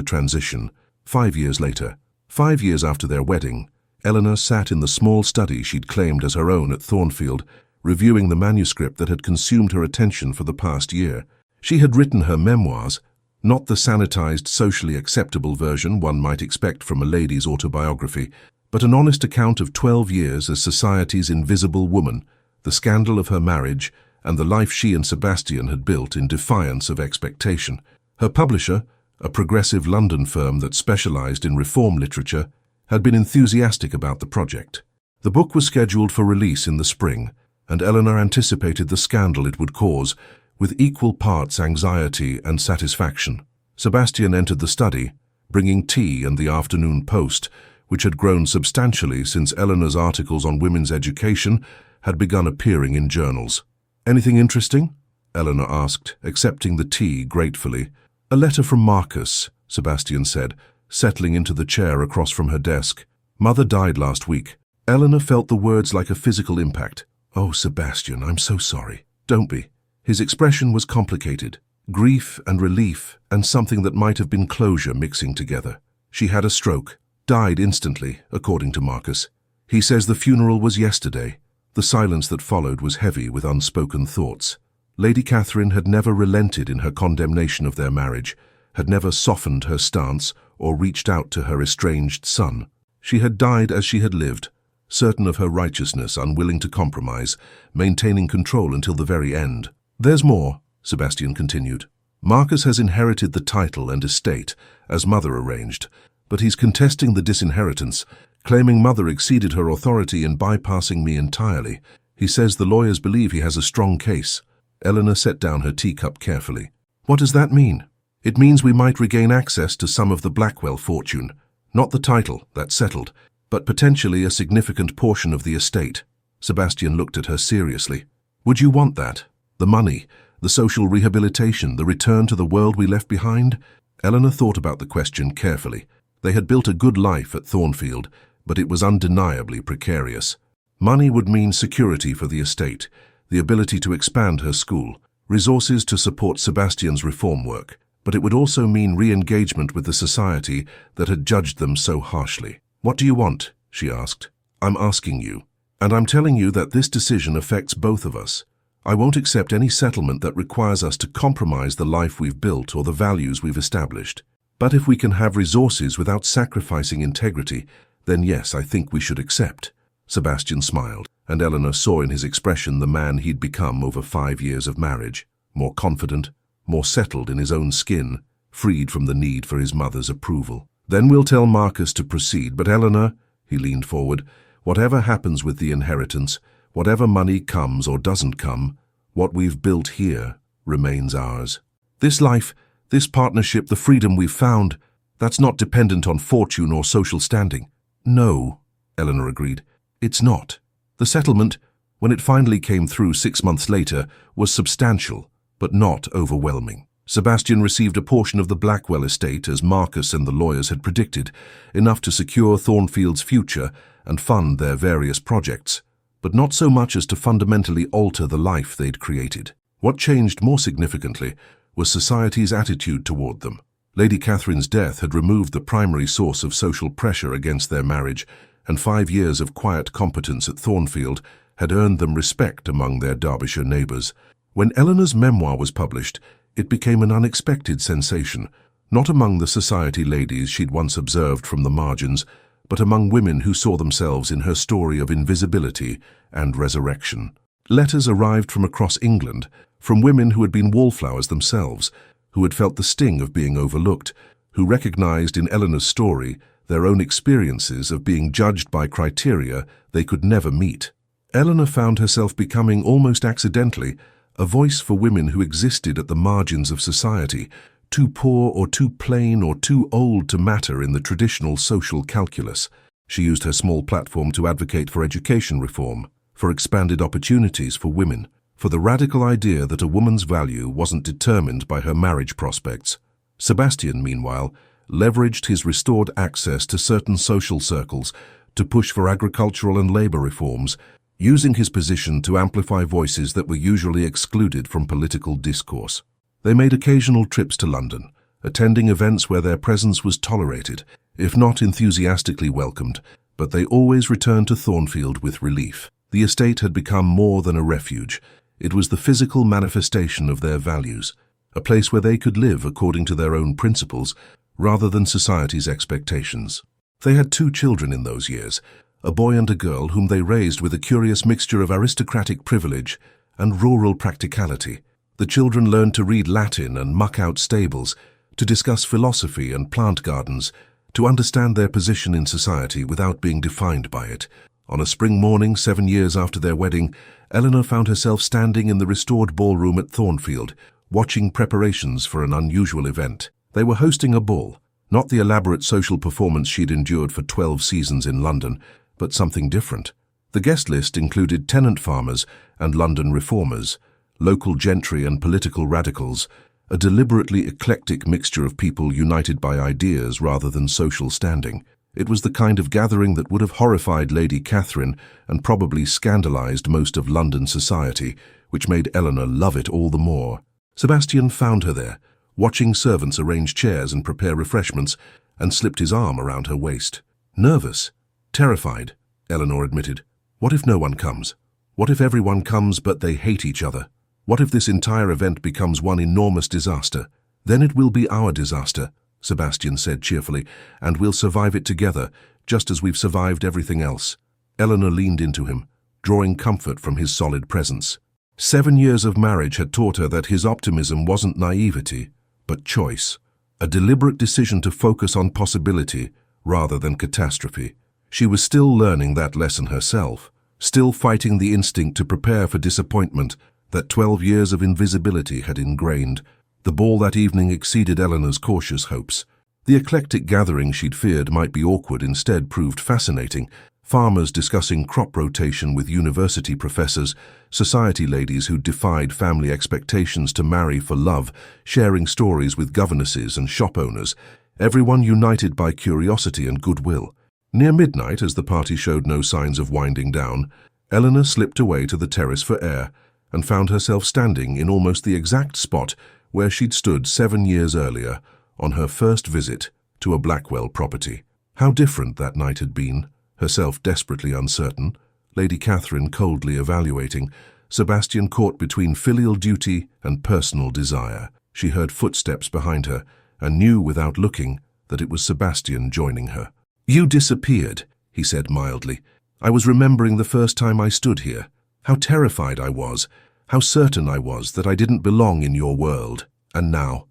Speaker 1: transition. 5 years later, 5 years after their wedding, Eleanor sat in the small study she'd claimed as her own at Thornfield, reviewing the manuscript that had consumed her attention for the past year. She had written her memoirs, not the sanitized, socially acceptable version one might expect from a lady's autobiography, but an honest account of 12 years as society's invisible woman, the scandal of her marriage, and the life she and Sebastian had built in defiance of expectation. Her publisher, a progressive London firm that specialized in reform literature, had been enthusiastic about the project. The book was scheduled for release in the spring, and Eleanor anticipated the scandal it would cause, with equal parts anxiety and satisfaction. Sebastian entered the study, bringing tea and the afternoon Post, which had grown substantially since Eleanor's articles on women's education had begun appearing in journals. "Anything interesting?" Eleanor asked, accepting the tea gratefully. "A letter from Marcus," Sebastian said, settling into the chair across from her desk. "Mother died last week." Eleanor felt the words like a physical impact. "Oh, Sebastian, I'm so sorry." "Don't be." His expression was complicated. Grief and relief and something that might have been closure mixing together. "She had a stroke. Died instantly, according to Marcus. He says the funeral was yesterday." The silence that followed was heavy with unspoken thoughts. Lady Catherine had never relented in her condemnation of their marriage, had never softened her stance or reached out to her estranged son. She had died as she had lived, certain of her righteousness, unwilling to compromise, maintaining control until the very end. "There's more," Sebastian continued. "Marcus has inherited the title and estate, as Mother arranged, but he's contesting the disinheritance, claiming Mother exceeded her authority in bypassing me entirely. He says the lawyers believe he has a strong case." Eleanor set down her teacup carefully. "What does that mean?" "It means we might regain access to some of the Blackwell fortune. Not the title, that's settled, but potentially a significant portion of the estate." Sebastian looked at her seriously. "Would you want that? The money, the social rehabilitation, the return to the world we left behind?" Eleanor thought about the question carefully. They had built a good life at Thornfield, but it was undeniably precarious. Money would mean security for the estate, the ability to expand her school, resources to support Sebastian's reform work, but it would also mean re-engagement with the society that had judged them so harshly. "What do you want?" she asked. "I'm asking you, and I'm telling you that this decision affects both of us. I won't accept any settlement that requires us to compromise the life we've built or the values we've established. But if we can have resources without sacrificing integrity, then yes, I think we should accept." Sebastian smiled, and Eleanor saw in his expression the man he'd become over 5 years of marriage, more confident, more settled in his own skin, freed from the need for his mother's approval. "Then we'll tell Marcus to proceed, but Eleanor," he leaned forward, "whatever happens with the inheritance, whatever money comes or doesn't come, what we've built here remains ours. This life, this partnership, the freedom we've found, that's not dependent on fortune or social standing." "No," Eleanor agreed, "it's not." The settlement, when it finally came through 6 months later, was substantial, but not overwhelming. Sebastian received a portion of the Blackwell estate, as Marcus and the lawyers had predicted, enough to secure Thornfield's future and fund their various projects, but not so much as to fundamentally alter the life they'd created. What changed more significantly was society's attitude toward them. Lady Catherine's death had removed the primary source of social pressure against their marriage, and 5 years of quiet competence at Thornfield had earned them respect among their Derbyshire neighbours. When Eleanor's memoir was published, it became an unexpected sensation, not among the society ladies she'd once observed from the margins, but among women who saw themselves in her story of invisibility and resurrection. Letters arrived from across England, from women who had been wallflowers themselves, who had felt the sting of being overlooked, who recognized in Eleanor's story their own experiences of being judged by criteria they could never meet. Eleanor found herself becoming, almost accidentally, a voice for women who existed at the margins of society, too poor or too plain or too old to matter in the traditional social calculus. She used her small platform to advocate for education reform, for expanded opportunities for women, for the radical idea that a woman's value wasn't determined by her marriage prospects. Sebastian, meanwhile, leveraged his restored access to certain social circles to push for agricultural and labor reforms, using his position to amplify voices that were usually excluded from political discourse. They made occasional trips to London, attending events where their presence was tolerated, if not enthusiastically welcomed, but they always returned to Thornfield with relief. The estate had become more than a refuge. It was the physical manifestation of their values, a place where they could live according to their own principles, rather than society's expectations. They had 2 children in those years, a boy and a girl whom they raised with a curious mixture of aristocratic privilege and rural practicality. The children learned to read Latin and muck out stables, to discuss philosophy and plant gardens, to understand their position in society without being defined by it. On a spring morning 7 years after their wedding, Eleanor found herself standing in the restored ballroom at Thornfield, watching preparations for an unusual event. They were hosting a ball, not the elaborate social performance she'd endured for 12 seasons in London, but something different. The guest list included tenant farmers and London reformers, local gentry and political radicals, a deliberately eclectic mixture of people united by ideas rather than social standing. It was the kind of gathering that would have horrified Lady Catherine and probably scandalized most of London society, which made Eleanor love it all the more. Sebastian found her there, watching servants arrange chairs and prepare refreshments, and slipped his arm around her waist. Nervous, terrified, Eleanor admitted. What if no one comes? What if everyone comes but they hate each other? What if this entire event becomes one enormous disaster? Then it will be our disaster, Sebastian said cheerfully, and we'll survive it together, just as we've survived everything else. Eleanor leaned into him, drawing comfort from his solid presence. 7 years of marriage had taught her that his optimism wasn't naivety, but choice, a deliberate decision to focus on possibility rather than catastrophe. She was still learning that lesson herself, still fighting the instinct to prepare for disappointment that 12 years of invisibility had ingrained. The ball that evening exceeded Eleanor's cautious hopes. The eclectic gathering she'd feared might be awkward instead proved fascinating. Farmers discussing crop rotation with university professors, society ladies who defied family expectations to marry for love, sharing stories with governesses and shop owners, everyone united by curiosity and goodwill. Near midnight, as the party showed no signs of winding down, Eleanor slipped away to the terrace for air and found herself standing in almost the exact spot where she'd stood 7 years earlier on her first visit to a Blackwell property. How different that night had been, herself desperately uncertain, Lady Catherine coldly evaluating, Sebastian caught between filial duty and personal desire. She heard footsteps behind her and knew without looking that it was Sebastian joining her. "You disappeared," he said mildly. "I was remembering the first time I stood here. How terrified I was, how certain I was that I didn't belong in your world. And now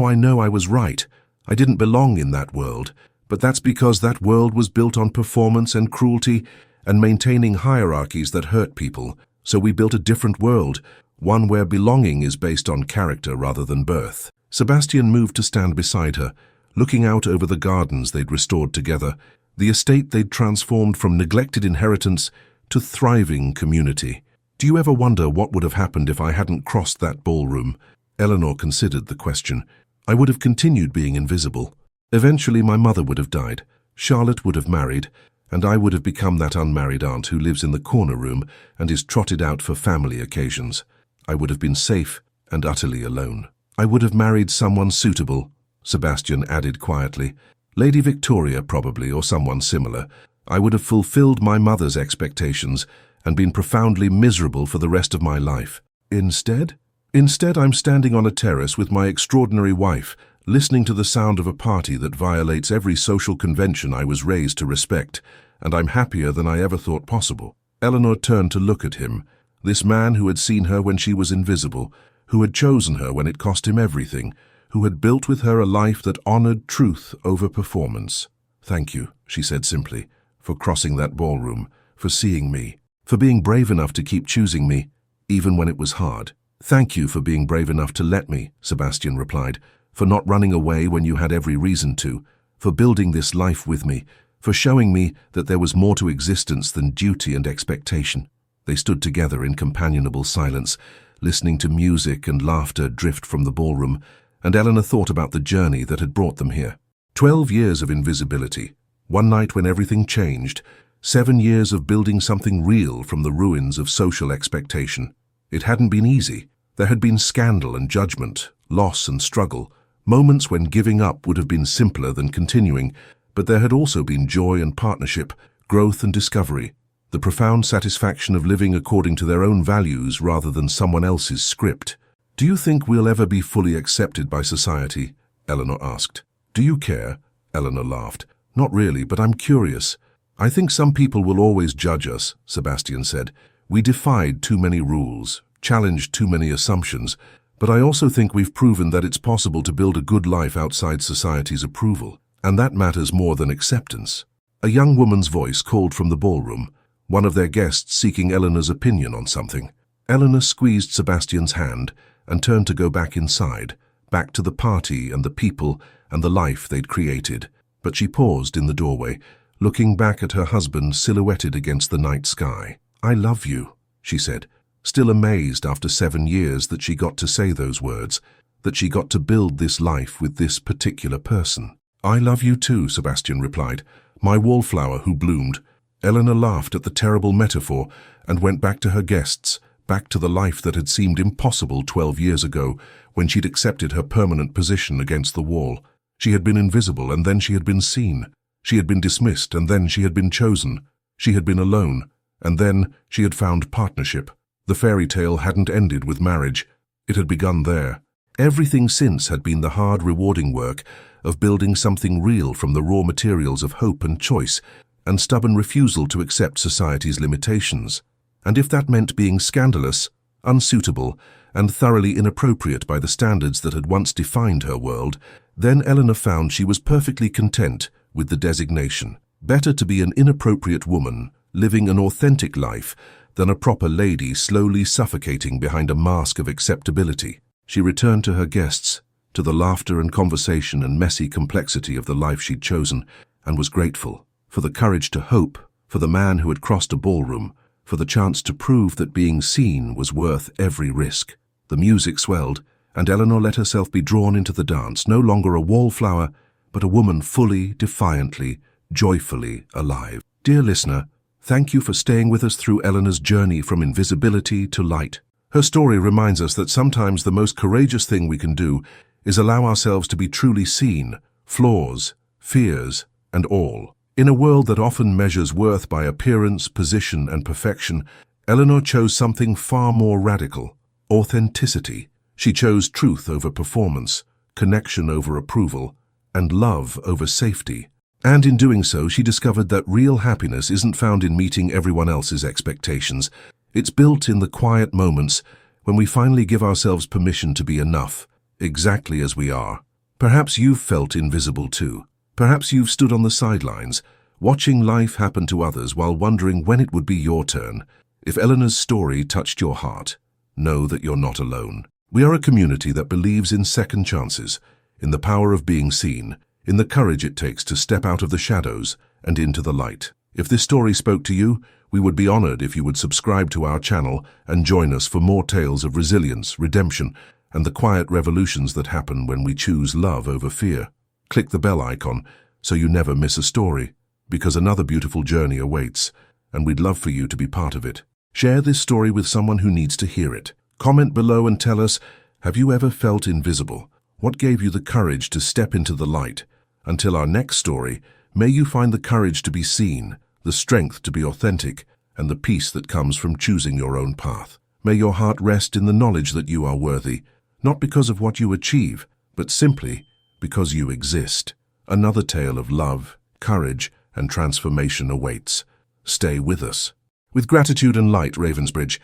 Speaker 1: I know I was right. I didn't belong in that world, but that's because that world was built on performance and cruelty and maintaining hierarchies that hurt people. So we built a different world, one where belonging is based on character rather than birth." Sebastian moved to stand beside her, looking out over the gardens they'd restored together, the estate they'd transformed from neglected inheritance to thriving community. "Do you ever wonder what would have happened if I hadn't crossed that ballroom?" Eleanor considered the question. "I would have continued being invisible. Eventually my mother would have died, Charlotte would have married, and I would have become that unmarried aunt who lives in the corner room and is trotted out for family occasions. I would have been safe and utterly alone. I would have married someone suitable," Sebastian added quietly. "Lady Victoria probably, or someone similar. I would have fulfilled my mother's expectations and been profoundly miserable for the rest of my life. Instead, I'm standing on a terrace with my extraordinary wife, listening to the sound of a party that violates every social convention I was raised to respect, and I'm happier than I ever thought possible." Eleanor turned to look at him, this man who had seen her when she was invisible, who had chosen her when it cost him everything, who had built with her a life that honored truth over performance. "Thank you," she said simply, "for crossing that ballroom, for seeing me, for being brave enough to keep choosing me, even when it was hard." "Thank you for being brave enough to let me," Sebastian replied, "for not running away when you had every reason to, for building this life with me, for showing me that there was more to existence than duty and expectation." They stood together in companionable silence, listening to music and laughter drift from the ballroom, and Eleanor thought about the journey that had brought them here. 12 years of invisibility, one night when everything changed, 7 years of building something real from the ruins of social expectation. It hadn't been easy. There had been scandal and judgment, loss and struggle, moments when giving up would have been simpler than continuing, but there had also been joy and partnership, growth and discovery, the profound satisfaction of living according to their own values rather than someone else's script. "Do you think we'll ever be fully accepted by society?" Eleanor asked. "Do you care?" Eleanor laughed. "Not really, but I'm curious. I think some people will always judge us," Sebastian said. "We defied too many rules, challenged too many assumptions, But I also think we've proven that it's possible to build a good life outside society's approval, and that matters more than acceptance. A young woman's voice called from the ballroom, one of their guests seeking Eleanor's opinion on something. Eleanor squeezed Sebastian's hand and turned to go back inside, back to the party and the people and the life they'd created. But she paused in the doorway, looking back at her husband silhouetted against the night sky. "I love you," she said, still amazed after 7 years that she got to say those words, that she got to build this life with this particular person. "I love you too," Sebastian replied, "my wallflower who bloomed." Eleanor laughed at the terrible metaphor and went back to her guests, back to the life that had seemed impossible 12 years ago when she'd accepted her permanent position against the wall. She had been invisible and then she had been seen. She had been dismissed and then she had been chosen. She had been alone and then she had found partnership. The fairy tale hadn't ended with marriage. It had begun there. Everything since had been the hard, rewarding work of building something real from the raw materials of hope and choice and stubborn refusal to accept society's limitations. And if that meant being scandalous, unsuitable, and thoroughly inappropriate by the standards that had once defined her world, then Eleanor found she was perfectly content with the designation. Better to be an inappropriate woman, living an authentic life, than a proper lady slowly suffocating behind a mask of acceptability. She returned to her guests, to the laughter and conversation and messy complexity of the life she'd chosen, and was grateful for the courage to hope, for the man who had crossed a ballroom, for the chance to prove that being seen was worth every risk. The music swelled, and Eleanor let herself be drawn into the dance, no longer a wallflower, but a woman fully, defiantly, joyfully alive. Dear listener, thank you for staying with us through Eleanor's journey from invisibility to light. Her story reminds us that sometimes the most courageous thing we can do is allow ourselves to be truly seen, flaws, fears, and all. In a world that often measures worth by appearance, position, and perfection, Eleanor chose something far more radical: authenticity. She chose truth over performance, connection over approval, and love over safety. And in doing so, she discovered that real happiness isn't found in meeting everyone else's expectations. It's built in the quiet moments when we finally give ourselves permission to be enough, exactly as we are. Perhaps you've felt invisible too. Perhaps you've stood on the sidelines, watching life happen to others while wondering when it would be your turn. If Eleanor's story touched your heart, know that you're not alone. We are a community that believes in second chances, in the power of being seen, in the courage it takes to step out of the shadows and into the light. If this story spoke to you, we would be honored if you would subscribe to our channel and join us for more tales of resilience, redemption, and the quiet revolutions that happen when we choose love over fear. Click the bell icon so you never miss a story, because another beautiful journey awaits, and we'd love for you to be part of it. Share this story with someone who needs to hear it. Comment below and tell us, have you ever felt invisible? What gave you the courage to step into the light? Until our next story, may you find the courage to be seen, the strength to be authentic, and the peace that comes from choosing your own path. May your heart rest in the knowledge that you are worthy, not because of what you achieve, but simply because you exist. Another tale of love, courage, and transformation awaits. Stay with us. With gratitude and light, Ravensbridge,